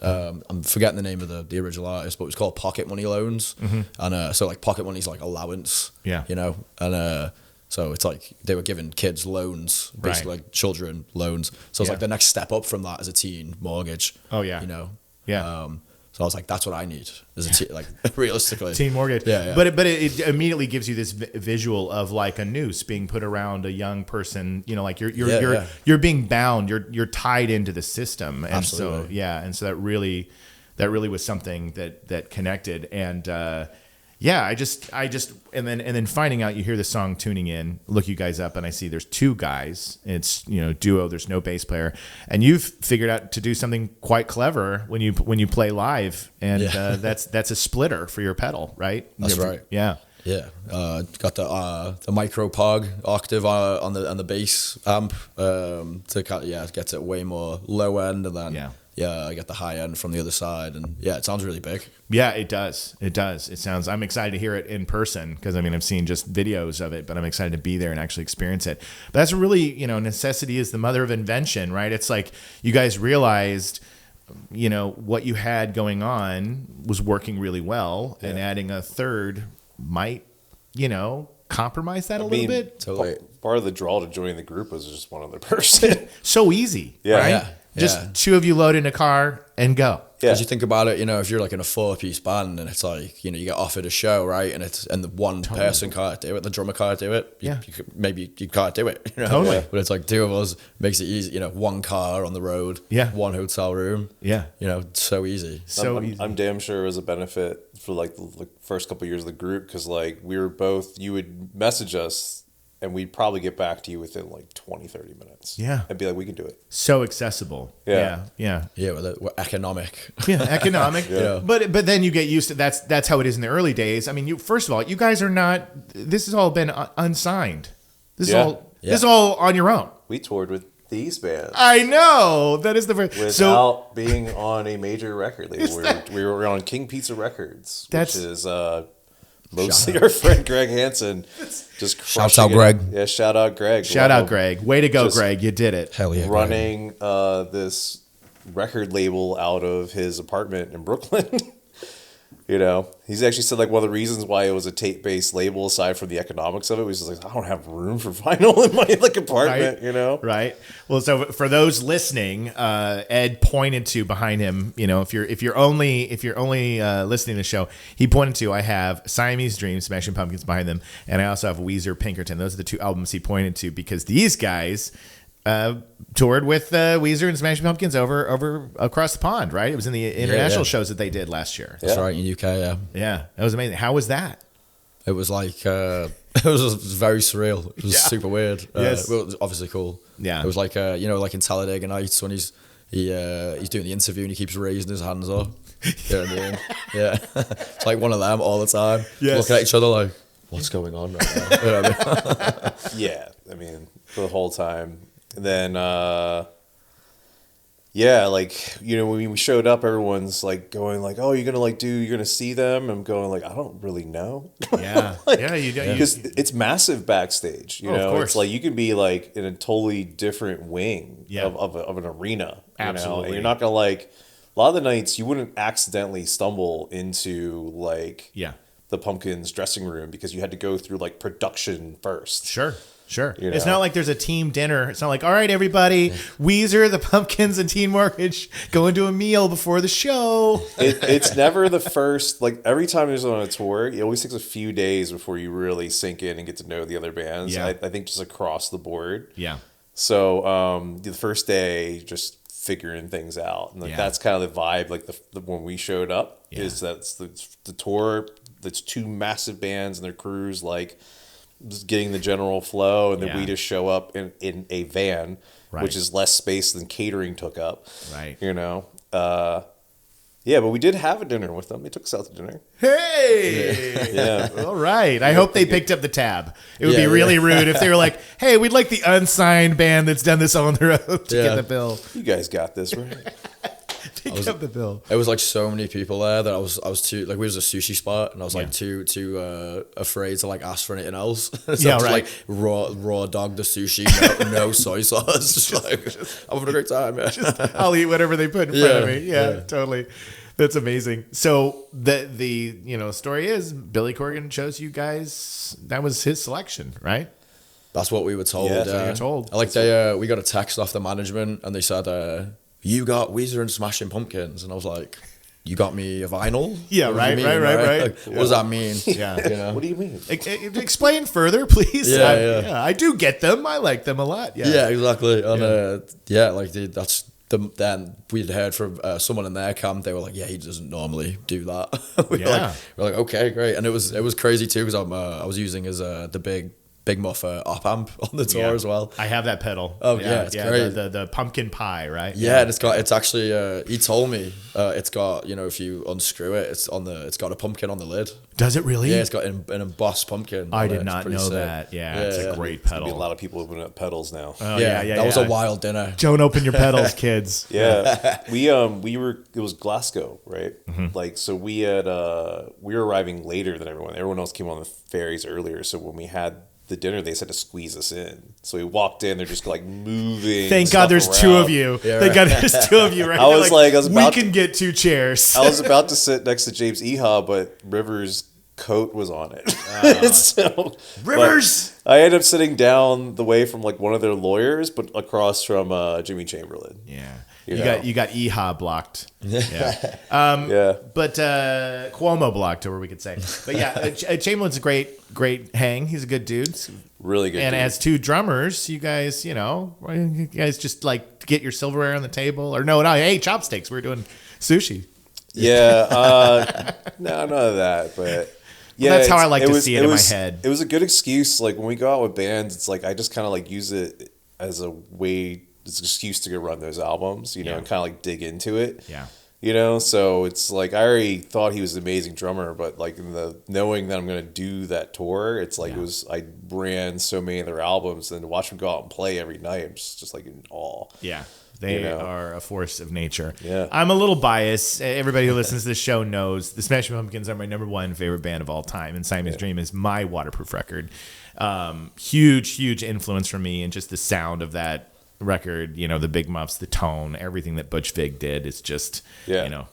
I'm forgetting the name of the original artist, but it was called Pocket Money Loans. Mm-hmm. And so like pocket money's like allowance, and so it's like they were giving kids loans, basically like children loans. So it's like the next step up from that is a teen mortgage. Oh yeah. So I was like, that's what I need as a like realistically. Teen Mortgage. Yeah. But it immediately gives you this visual of like a noose being put around a young person. Like you're being bound. You're tied into the system. And Absolutely. so that really was something that connected. And I just and then finding out you hear the song Tuning In, look you guys up, and I see there's two guys. It's duo. There's no bass player, and you've figured out to do something quite clever when you play live, and that's a splitter for your pedal, right? That's right. Yeah. Yeah, got the micro pog octave on the bass amp to get to way more low end, and then I get the high end from the other side, and it sounds really big. Yeah, it does. It sounds. I'm excited to hear it in person because I've seen just videos of it, but I'm excited to be there and actually experience it. But that's really necessity is the mother of invention, right? It's like you guys realized. What you had going on was working really well, and adding a third might, compromise that a little bit. Totally. Part of the draw to joining the group was just one other person. So easy, right? Yeah. Just two of you load in a car and go. Because you think about it, if you're like in a 4-piece band and it's like, you get offered a show, right? And the one person can't do it, the drummer can't do it. Maybe you can't do it. Totally. But it's like two of us makes it easy. One car on the road. Yeah. One hotel room. Yeah. So easy. I'm damn sure it was a benefit for like the first couple of years of the group because like we were both. You would message us. And we'd probably get back to you within like 20, 30 minutes. Yeah. And be like, we can do it. So accessible. Yeah. Yeah, we're economic. Yeah, economic. But then you get used to that's how it is in the early days. First of all, you guys are not. This has all been unsigned. This is all on your own. We toured with these bands. I know that is the first. Without being on a major record label. We were on King Pizza Records, which is mostly our friend Greg Hansen. Just Shout out Greg. Yeah, shout out Greg. Shout out Greg. Way to go, Greg. You did it. Hell yeah. Running this record label out of his apartment in Brooklyn. You know, he's actually said like one of the reasons why it was a tape-based label, aside from the economics of it, was just like, I don't have room for vinyl in my like apartment. Right. You know, Right. Well, so for those listening, Ed pointed to behind him. You know, if you're only listening to the show, he pointed to, I have Siamese Dream, Smashing Pumpkins behind them, and I also have Weezer, Pinkerton. Those are the two albums he pointed to because these guys toured with Weezer and Smashing Pumpkins over across the pond, right? It was in the international shows that they did last year. That's right, in UK, yeah. Yeah, that was amazing. How was that? It was like, it was very surreal. It was super weird. Yes. Well, it was obviously cool. Yeah. It was like, you know, like in Talladega Nights when he's doing the interview and he keeps raising his hands up. Yeah. It's like one of them all the time. Yes. Looking at each other like, what's going on right now? You know what I mean? yeah. I mean, the whole time. And then, yeah, like, you know, when we showed up, everyone's like going like, oh, you're going to see them? I'm going like, I don't really know. Yeah. You don't. Because it's massive backstage, you Oh, of know, course. it's like you can be like in a totally different wing Yeah. of an arena, you know, Absolutely. and you're not going to like, a lot of the nights you wouldn't accidentally stumble into like the Pumpkins dressing room because you had to go through like production first. Sure. You It's know? not like there's a team dinner. It's not like, all right, everybody, Weezer, the Pumpkins, and Teen Mortgage going to a meal before the show. It's never the first, like every time there's on a tour, it always takes a few days before you really sink in and get to know the other bands. Yeah. I think just across the board. Yeah. So the first day, just figuring things out. And like, Yeah. that's kind of the vibe, like the when we showed up, is that's the tour, that's two massive bands and their crews, like, just getting the general flow, and then we just show up in a van, which is less space than catering took up. Right. You know? Yeah, but we did have a dinner with them. They took us out to dinner. Hey! Yeah. All right. I hope they picked up the tab. It would be really rude if they were like, hey, we'd like the unsigned band that's done this on their own to get the bill. You guys got this, right? Pick up the bill. It was like so many people there that I was too, like, we was a sushi spot and I was like too afraid to like ask for anything else. So I just, like raw dog the sushi, no soy sauce. Just like, I'm having a great time. Yeah. I'll eat whatever they put in front of me. Yeah, totally. That's amazing. So the story is Billy Corgan chose you guys. That was his selection, right? That's what we were told. Yeah, that's what you're told. Like we got a text off the management and they said, you got Weezer and Smashing Pumpkins, and I was like, you got me a vinyl? Yeah, What do right. you mean, Like, what does that mean? Yeah. You know? What do you mean? Explain further, please. Yeah. I do get them. I like them a lot. Yeah, exactly. And then we'd heard from someone in their camp. They were like, "Yeah, he doesn't normally do that." we're like, "Okay, great." And it was crazy too because I was using his the big muff op amp on the tour as well. I have that pedal. Oh yeah, it's great. The pumpkin pie, right? Yeah, and it's actually he told me it's got, you know, if you unscrew it, it's got a pumpkin on the lid. Does it really? Yeah, it's got an embossed pumpkin. I on did it. not It's pretty know sick. that. Yeah, it's a great pedal. There'll be a lot of people opening up pedals now. Oh, That was a wild dinner. Don't open your pedals, kids. Yeah, we were. It was Glasgow, right? Mm-hmm. Like, so we were arriving later than everyone. Everyone else came on the ferries earlier. So when we had the dinner, they said to squeeze us in. So we walked in. They're just like moving. Thank God there's two of you. Thank God there's two of you, right? I was about we can get two chairs. I was about to sit next to James Eha, but Rivers' coat was on it. So, Rivers! but I ended up sitting down the way from like one of their lawyers, but across from Jimmy Chamberlain. Yeah. You You got EHA blocked. Yeah. Yeah. But Cuomo blocked, or we could say. But yeah, Chamberlain's a great hang. He's a good dude. Really good. And dude. as two drummers, you guys just like get your silverware on the table, or no, hey, chopsticks. We're doing sushi. Yeah. No, none of that. But yeah, that's how I like to see it in my head. It was a good excuse. Like when we go out with bands, it's like I just kind of like use it as a way, it's an excuse to go run those albums, you know, and kind of like dig into it. Yeah. You know, so it's like I already thought he was an amazing drummer, but like in the knowing that I'm gonna do that tour, it's like I ran so many of their albums, and to watch them go out and play every night, I'm just like in awe. Yeah. They are a force of nature. Yeah. I'm a little biased. Everybody who listens to this show knows the Smashing Pumpkins are my number one favorite band of all time, and Simon's Dream is my waterproof record. Huge influence for me, and just the sound of that record, you know, the big muffs, the tone, everything that Butch Vig did is just, you know,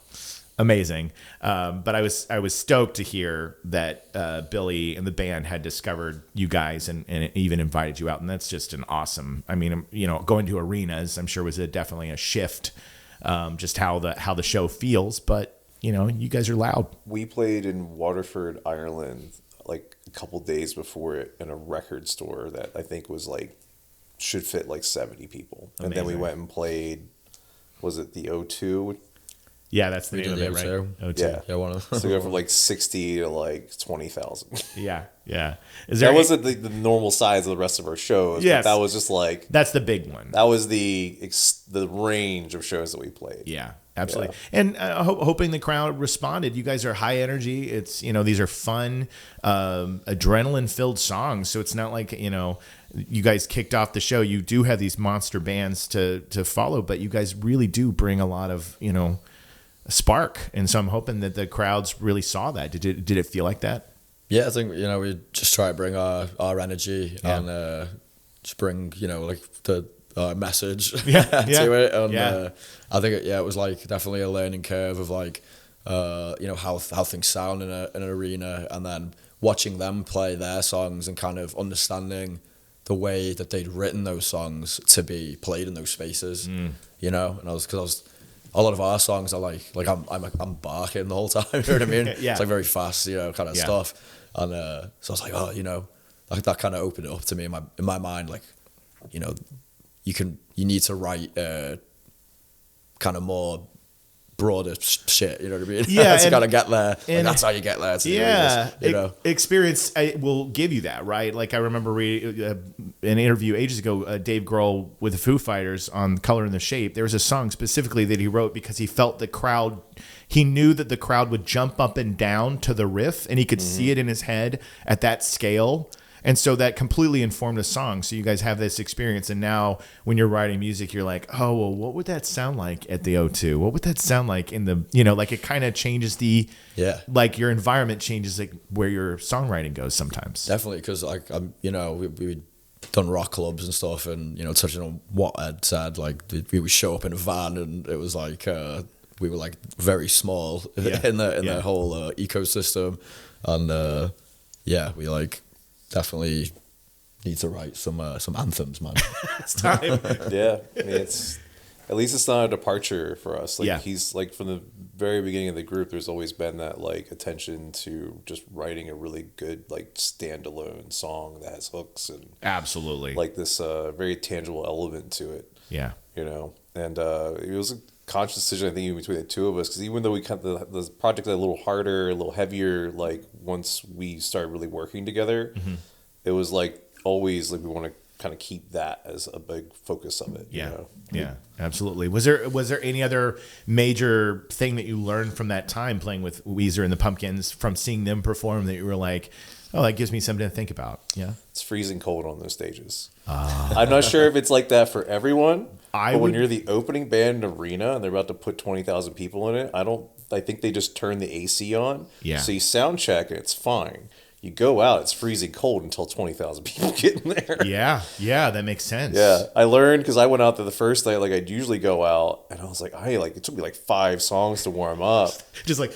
amazing. But I was stoked to hear that Billy and the band had discovered you guys and even invited you out, and that's just an awesome. I mean, you know, going to arenas, I'm sure was definitely a shift, just how the show feels. But you know, you guys are loud. We played in Waterford, Ireland, like a couple days before it in a record store that I think was like should fit like 70 people, and then we went and played. Was it the O2? Yeah, that's the name of it, right? O2. Yeah, one of them. So we go from like 60 to like 20,000. Yeah. Is that wasn't the normal size of the rest of our shows. Yes. But that was just like that's the big one. That was the range of shows that we played. Yeah, absolutely. Yeah. And hoping the crowd responded. You guys are high energy. It's, you know, these are fun, adrenaline filled songs. So it's not like, you know, you guys kicked off the show. You do have these monster bands to follow, but you guys really do bring a lot of, you know, spark, and so I'm hoping that the crowds really saw that. Did it feel like that? Yeah, I think, you know, we just try to bring our energy and just bring, you know, like the message to it. And I think it was like definitely a learning curve of like you know, how things sound in an arena, and then watching them play their songs and kind of understanding the way that they'd written those songs to be played in those spaces. You know, and a lot of our songs are like I'm barking the whole time. You know what I mean? It's like very fast, you know, kind of stuff. And so I was like, oh, you know, like that kind of opened it up to me in my mind. Like, you know, you need to write kind of more broader shit. You know what I mean? Yeah, to kind of get there. Like, that's how you get there. You know, experience will give you that, right? Like I remember reading an interview ages ago, Dave Grohl with the Foo Fighters on Color and the Shape. There was a song specifically that he wrote because he felt the crowd. He knew that the crowd would jump up and down to the riff, and he could see it in his head at that scale. And so that completely informed the song. So you guys have this experience, and now when you're writing music, you're like, oh, well, what would that sound like at the O2? What would that sound like in the, you know, like it kind of changes like your environment changes, like where your songwriting goes sometimes. Definitely, because like you know, we done rock clubs and stuff, and you know, touching on what Ed said, like we would show up in a van, and it was like we were like very small in the whole ecosystem, and we like. Definitely need to write some anthems, man. It's time. Yeah, I mean, at least it's not a departure for us. Like he's like from the very beginning of the group, there's always been that like attention to just writing a really good like standalone song that has hooks and absolutely like this very tangible element to it. Yeah, you know, and it was a conscious decision, I think, between the two of us, because even though we cut the project a little harder, a little heavier, like once we started really working together, it was like always like we want to kind of keep that as a big focus of it. Yeah, you know? Yeah, absolutely. Was there any other major thing that you learned from that time playing with Weezer and the Pumpkins, from seeing them perform, that you were like, oh, that gives me something to think about? Yeah, it's freezing cold on those stages. I'm not sure if it's like that for everyone. When you're the opening band in an arena and they're about to put 20,000 people in it, I think they just turn the AC on. Yeah. So you sound check and it's fine. You go out, it's freezing cold until 20,000 people get in there. Yeah, that makes sense. Yeah, I learned because I went out there the first night, like I'd usually go out, and I was like, it took me like 5 songs to warm up. Just like,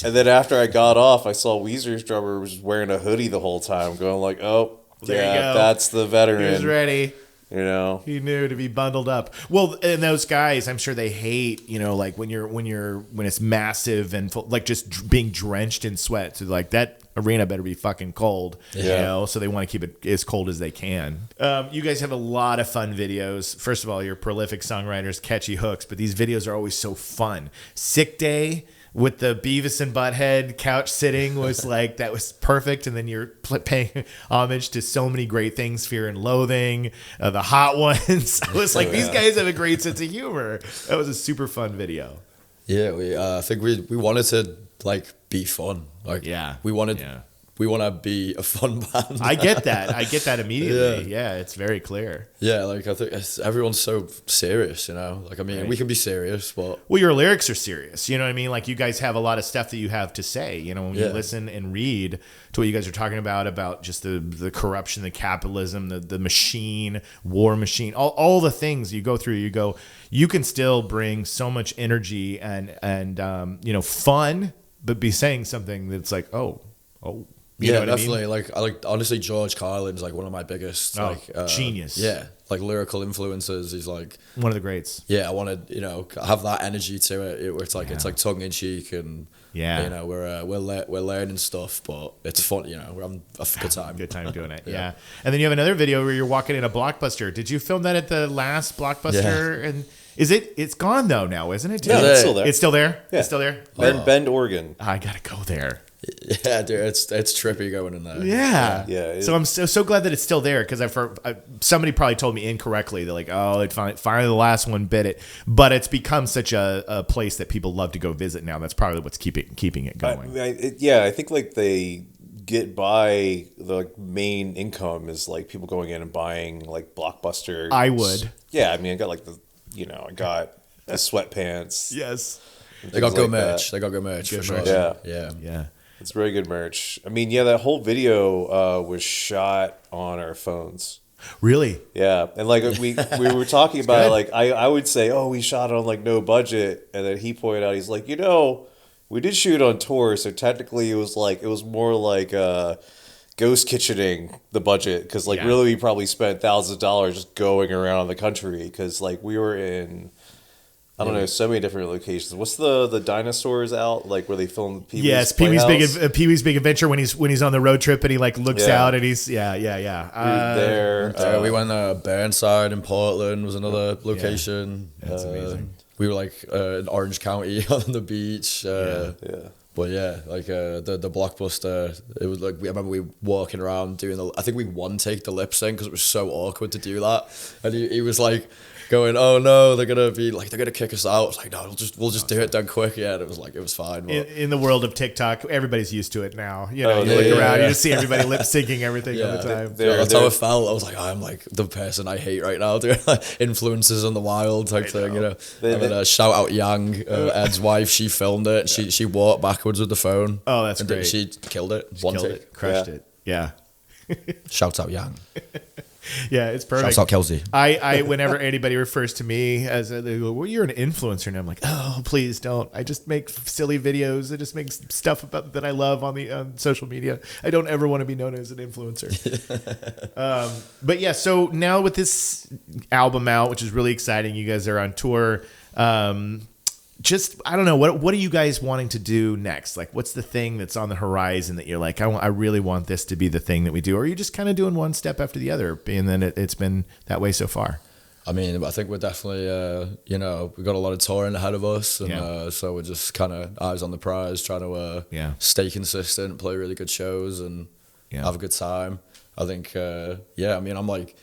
and then after I got off, I saw Weezer's drummer was wearing a hoodie the whole time, going like, oh, there you go. That's the veteran. He was ready. You know, he knew to be bundled up. Well, and those guys, I'm sure they hate, you know, like when it's massive and full, like just being drenched in sweat. So like that arena better be fucking cold, you know. So they want to keep it as cold as they can. You guys have a lot of fun videos. First of all, you're prolific songwriters, catchy hooks, but these videos are always so fun. Sick Day with the Beavis and Butthead couch sitting was like, that was perfect. And then you're paying homage to so many great things, Fear and Loathing, the Hot Ones. I was like, these guys have a great sense of humor. That was a super fun video. Yeah, I think we wanted to like be fun. Like we want to be a fun band. I get that immediately. Yeah, it's very clear. Yeah, like I think everyone's so serious, you know. Like I mean, we can be serious, but well, your lyrics are serious. You know what I mean? Like you guys have a lot of stuff that you have to say. You know, when you listen and read to what you guys are talking about just the corruption, the capitalism, the machine, war machine, all the things you go through. You can still bring so much energy and fun, but be saying something that's like, oh. You know what definitely. I mean? I like honestly, George Carlin's like one of my biggest genius. Yeah, like lyrical influences. He's like one of the greats. Yeah, I want to have that energy to it. Where it's like tongue in cheek and we're learning stuff, but it's fun. We're having a good time. Good time doing it. Yeah. And then you have another video where you're walking in a Blockbuster. Did you film that at the last Blockbuster? Yeah. And it's gone though now, isn't it? Yeah, it's still there. It's still there. Yeah. It's still there. Bend, Oregon. I gotta go there. Yeah, dude, it's trippy going in there. Yeah. So I'm so glad that it's still there because somebody probably told me incorrectly. They're like, oh, finally the last one bit it, but it's become such a place that people love to go visit now. That's probably what's keeping it going. I think like they get by the main income is like people going in and buying like Blockbuster. I would. Yeah, I mean, I got like I got the sweatpants. Yes. They got good merch. They got good merch for sure. Yeah. It's very good merch. I mean, that whole video was shot on our phones. Really? Yeah. And like we were talking about it, like I would say, oh, we shot on like no budget. And then he pointed out, he's like, we did shoot on tour. So technically it was more like ghost kitchening the budget. Because really we probably spent thousands of dollars just going around the country. Because like we were in... I don't know, so many different locations. What's the dinosaurs out like where they film Pee-wee's Pee-wee's Big Adventure when he's on the road trip and he like looks out and he's there. We went Burnside in Portland was another location. That's amazing. We were like in Orange County on the beach. But the Blockbuster, it was like I remember we walking around doing I think we take the lip sync because it was so awkward to do that, and he was like going, oh no, they're gonna kick us out. It's like no, we'll just do it done quick. Yeah, and it was fine. But. In the world of TikTok, everybody's used to it now. You look around, you just see everybody lip syncing everything all the time. That's how I felt. I was like, I'm like the person I hate right now, doing like influences on the wild type thing. And then shout out Yang, Ed's wife. She filmed it. She walked backwards with the phone. Oh, that's great. She killed it. Crushed it. Yeah. Shouts out Yang. Yeah, it's perfect. Shouts out Kelsey. I whenever anybody refers to me as they go, well, you're an influencer, and I'm like, oh, please don't. I just make silly videos. I just make stuff about that I love on social media. I don't ever want to be known as an influencer. But yeah, so now with this album out, which is really exciting, you guys are on tour. Just I don't know what are you guys wanting to do next? Like, what's the thing that's on the horizon that you're like, I really want this to be the thing that we do, or are you just kind of doing one step after the other, and then it's been that way so far? I mean, I think we're definitely, we've got a lot of touring ahead of us, and so we're just kind of eyes on the prize, trying to stay consistent, play really good shows, and have a good time. I think, I'm like.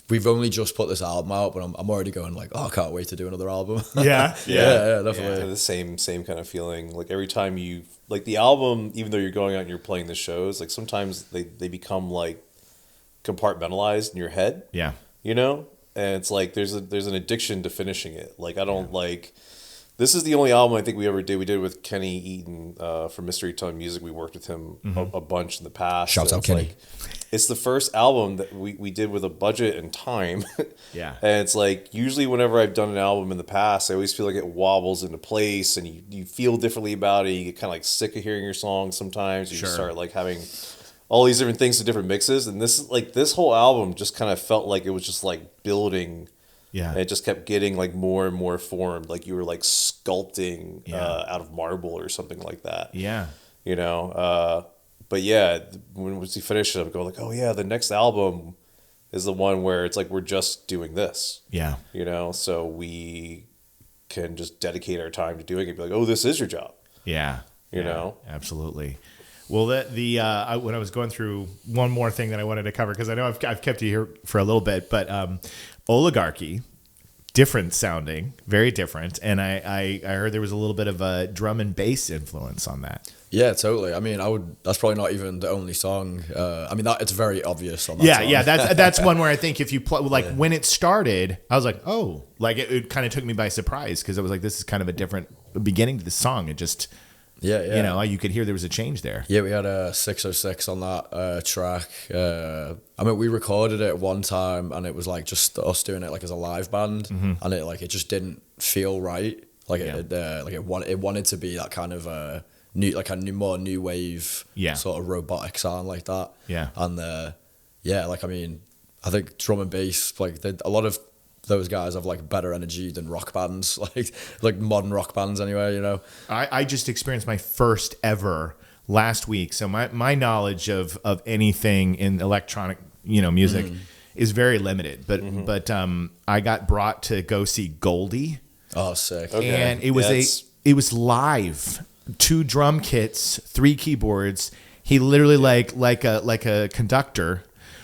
We've only just put this album out, but I'm already going like, oh, I can't wait to do another album. Yeah, definitely. Yeah, the same kind of feeling. Like every time you like the album, even though you're going out and you're playing the shows, like sometimes they become like compartmentalized in your head. Yeah, and it's like there's an addiction to finishing it. Like I don't like. This is the only album I think we ever did. We did it with Kenny Eaton from Mystery Tone Music. We worked with him a bunch in the past. Shouts out Kenny. It's the first album that we did with a budget and time. Yeah. And it's like, usually whenever I've done an album in the past, I always feel like it wobbles into place and you feel differently about it. You get kind of like sick of hearing your songs sometimes. You start like having all these different things to different mixes. And this whole album just kind of felt like it was just like building. Yeah. And it just kept getting like more and more formed. Like you were like sculpting out of marble or something like that. Yeah. But yeah, when we finished it, I'm going like, oh yeah, the next album is the one where it's like we're just doing this. Yeah. So we can just dedicate our time to doing it. Be like, oh, this is your job. Yeah. You know? Absolutely. Well, when I was going through one more thing that I wanted to cover, because I know I've kept you here for a little bit, but Oligarchy, different sounding, very different. And I heard there was a little bit of a drum and bass influence on that. Yeah, totally. I mean, that's probably not even the only song. I mean, it's very obvious on that song. Yeah. That's one where I think if you play, like when it started, I was like, oh, like it kind of took me by surprise because I was like, this is kind of a different beginning to the song. It just, you know, you could hear there was a change there. Yeah, we had a 606 on that track. I mean, we recorded it one time, and it was like just us doing it like as a live band, and it just didn't feel right. Like it wanted to be that kind of more new wave, sort of robotic sound like that. Yeah, and like I mean, I think drum and bass, like a lot of those guys have like better energy than rock bands, like modern rock bands anyway, you know. I just experienced my first ever last week, so my knowledge of anything in electronic, you know, music is very limited. But I got brought to go see Goldie. Oh, sick! Okay. And it was live, 2 drum kits, 3 keyboards. He literally like a conductor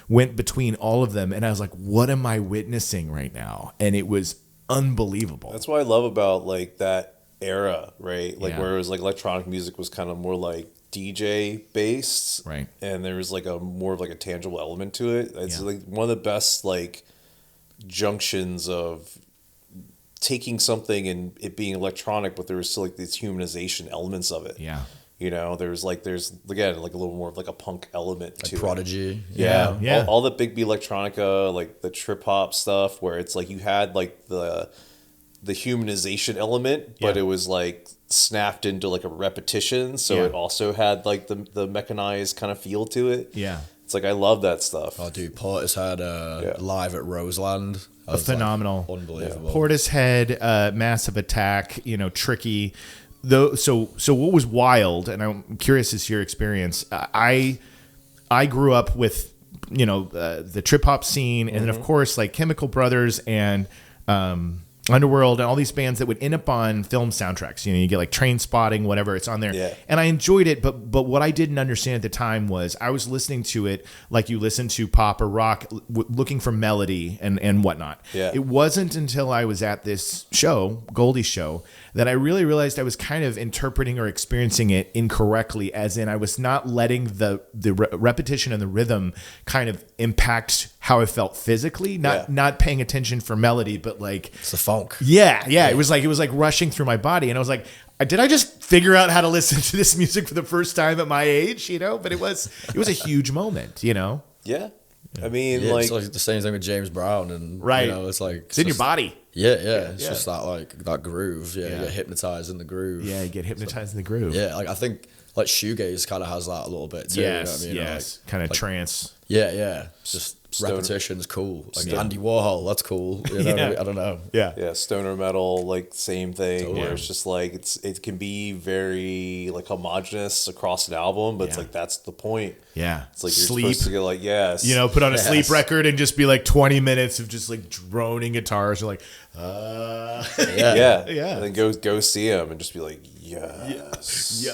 went between all of them, and I was like, what am I witnessing right now? And it was unbelievable. That's what I love about like that era, right? Like where it was like electronic music was kind of more like DJ based, right? And there was like a more of like a tangible element to it. It's like one of the best like junctions of taking something and it being electronic, but there was still like these humanization elements of it. Yeah. You know, there's again like a little more of like a punk element like to Prodigy. it. Yeah. All the big B electronica, like the trip hop stuff, where it's like you had like the humanization element, but it was like snapped into like a repetition, so it also had like the mechanized kind of feel to it. Yeah. It's like I love that stuff. Oh, dude, Portishead live at Roseland. Phenomenal. Like, unbelievable. Portishead, Massive Attack, you know, Tricky. Though, so what was wild, and I'm curious as to your experience. I grew up with, you know, the trip hop scene, and then of course like Chemical Brothers and Underworld and all these bands that would end up on film soundtracks. You know, you get like Train Spotting, whatever, it's on there. Yeah. And I enjoyed it, but what I didn't understand at the time was I was listening to it like you listen to pop or rock, looking for melody and whatnot. Yeah. It wasn't until I was at this show, Goldie's show, that I really realized I was kind of interpreting or experiencing it incorrectly, as in I was not letting the repetition and the rhythm kind of impact how I felt physically, not paying attention for melody, but like it's the funk. Yeah. It was like rushing through my body, and I was like, did I just figure out how to listen to this music for the first time at my age? You know, but it was a huge moment. You know. Yeah. I mean, it's like the same thing with James Brown, and you know, it's like it's in your body. Yeah. It's just that like that groove. Yeah, you get hypnotized in the groove. Yeah, you get hypnotized in the groove. Yeah, like I think like shoegaze kind of has that a little bit too. Yes, you know what I mean? yes, kind of trance. Yeah. It's just repetition's cool. Like Andy Warhol, that's cool. You know what I mean? I don't know. Yeah, stoner metal, like same thing. Where it's just like it can be very like homogenous across an album, but it's like that's the point. Yeah, it's like you're supposed to get like you know, put on a sleep record and just be like 20 minutes of just like droning guitars or like and then go see him and just be like yes.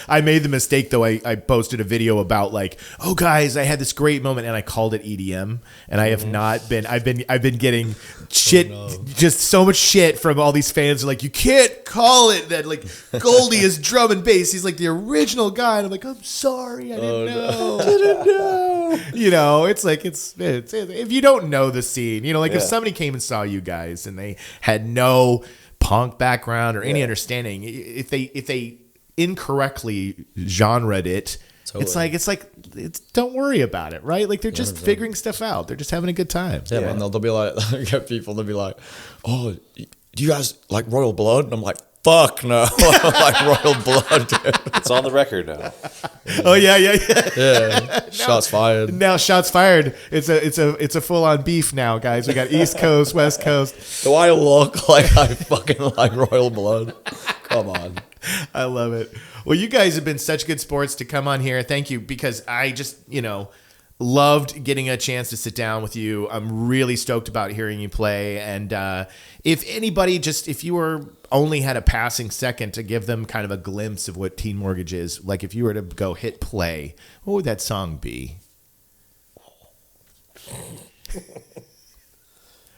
I made the mistake though. I posted a video about like, oh guys, I had this great moment, and I called it EDM, and I have not been. I've been getting shit, just so much shit from all these fans. Are like, you can't call it that. Like Goldie is drum and bass. He's like the original guy, and I'm like, I'm sorry, I didn't know. You know, it's like it's if you don't know the scene, you know, like if somebody came and saw you guys and they had no punk background or any understanding, if they incorrectly genred it, it's like don't worry about it, right? Like they're just figuring stuff out. They're just having a good time. Yeah, man. They'll be like, get people. They'll be like, oh, do you guys like Royal Blood? And I'm like, fuck no, I like Royal Blood. It's on the record now. Oh yeah. Shots fired. Now shots fired. It's a full on beef now, guys. We got East Coast, West Coast. Do I look like I fucking like Royal Blood? Come on. I love it. Well, you guys have been such good sports to come on here. Thank you, because I just, you know, loved getting a chance to sit down with you. I'm really stoked about hearing you play. And if anybody, just if you were only had a passing second to give them kind of a glimpse of what Teen Mortgage is, like if you were to go hit play, what would that song be?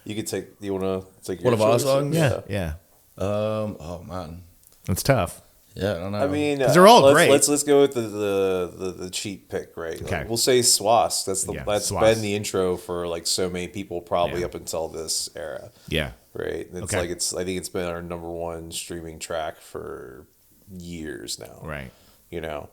You could take. You want to take One your of our choice? songs? Yeah. Oh man. It's tough. Yeah, I don't know. I mean, 'Cause they're all let's, great. Let's go with the cheap pick, right? Okay. Like, we'll say Swass. That's Swass. been the intro for like so many people probably Yeah. up until this era, Yeah. right? It's Okay. like I think it's been our number one streaming track for years now, Right. You know,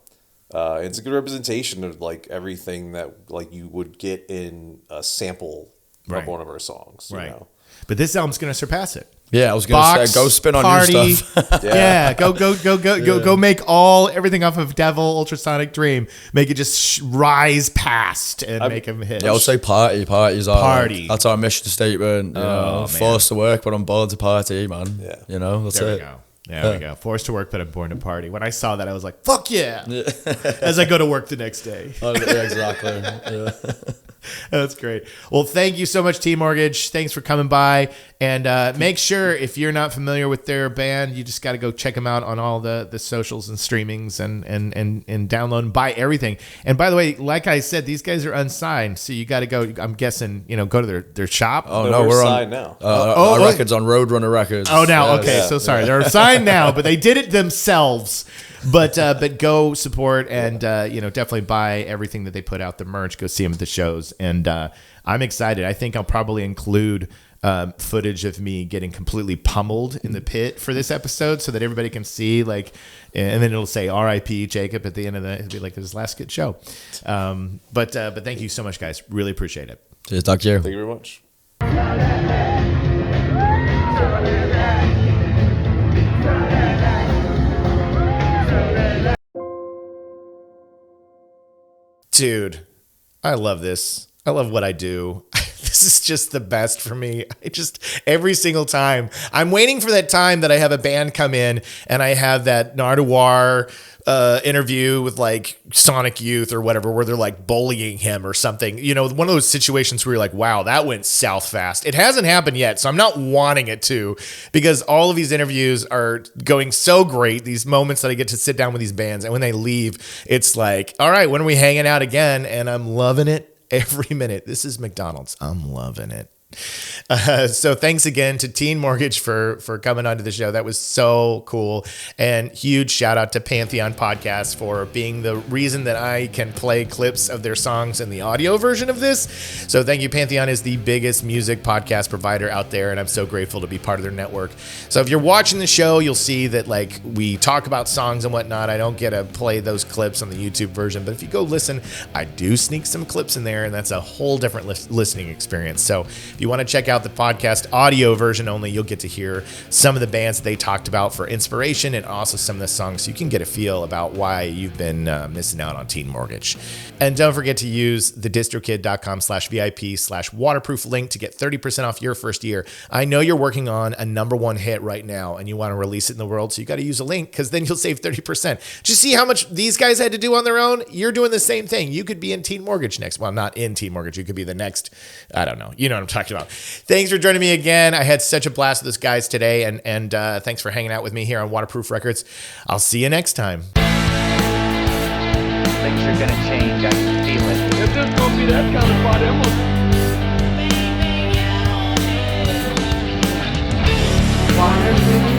it's a good representation of like everything that like you would get in a sample Right. of one of our songs, you Right. know? But this album's going to surpass it. yeah, I was gonna Box, say, go spin on party. new stuff. Yeah, go make everything off of Devil Ultrasonic Dream. Make it just rise past and make them hit. Yeah, I would say parties are Party. that's our mission statement. You know, man. forced to work, but I'm born to party, man. Yeah. You know, that's There it. we go. There we go. Forced to work, but I'm born to party. When I saw that, I was like, fuck yeah. As I go to work the next day. Oh, yeah, exactly. Yeah. That's great. Well, thank you so much, T Mortgage. Thanks for coming by. And make sure, if you're not familiar with their band, you just got to go check them out on all the socials and streamings and download and buy everything. And by the way, like I said, these guys are unsigned, so you got to go. I'm guessing, go to their shop. Oh No, no, we're we're signed on now. our records on Roadrunner Records. Oh, now Yeah. okay. yeah, So sorry, they're signed now, but they did it themselves. But go support and definitely buy everything that they put out. The merch. Go see them at the shows, and I'm excited. I think I'll probably include footage of me getting completely pummeled in the pit for this episode, so that everybody can see. Like, and then it'll say "R.I.P. Jacob" at the end of the. It'll be like this last good show. But thank you so much, guys. Really appreciate it. Cheers, thank you. Thank you very much. Dude, I love this. I love what I do. This is just the best for me. Every single time, I'm waiting for that time that I have a band come in and I have that Nardwuar interview with like Sonic Youth or whatever, where they're like bullying him or something. One of those situations where you're like, wow, that went south fast. It hasn't happened yet, so I'm not wanting it to, because all of these interviews are going so great. These moments that I get to sit down with these bands, and when they leave, it's like, all right, when are we hanging out again? And I'm loving it. Every minute. This is McDonald's. I'm loving it. So thanks again to Teen Mortgage for coming onto the show. That was so cool. And huge shout out to Pantheon Podcast for being the reason that I can play clips of their songs in the audio version of this. So thank you. Pantheon is the biggest music podcast provider out there, and I'm so grateful to be part of their network. So if you're watching the show, you'll see that like we talk about songs and whatnot. I don't get to play those clips on the YouTube version, but if you go listen, I do sneak some clips in there, and that's a whole different listening experience. So if you want to check out the podcast audio version only, you'll get to hear some of the bands they talked about for inspiration, and also some of the songs, so you can get a feel about why you've been missing out on Teen Mortgage. And don't forget to use the distrokid.com/VIP/waterproof link to get 30% off your first year. I know you're working on a number one hit right now and you want to release it in the world, so you got to use a link, because then you'll save 30%. Just see how much these guys had to do on their own. You're doing the same thing. You could be in Teen Mortgage next. Well, not in Teen Mortgage. You could be the next, I don't know. You know what I'm talking about. Thanks for joining me again. I had such a blast with those guys today, and thanks for hanging out with me here on Waterproof Records. I'll see you next time. Things are gonna change. I can feel it. If this gonna be that kind of party, I'm gonna Waterproof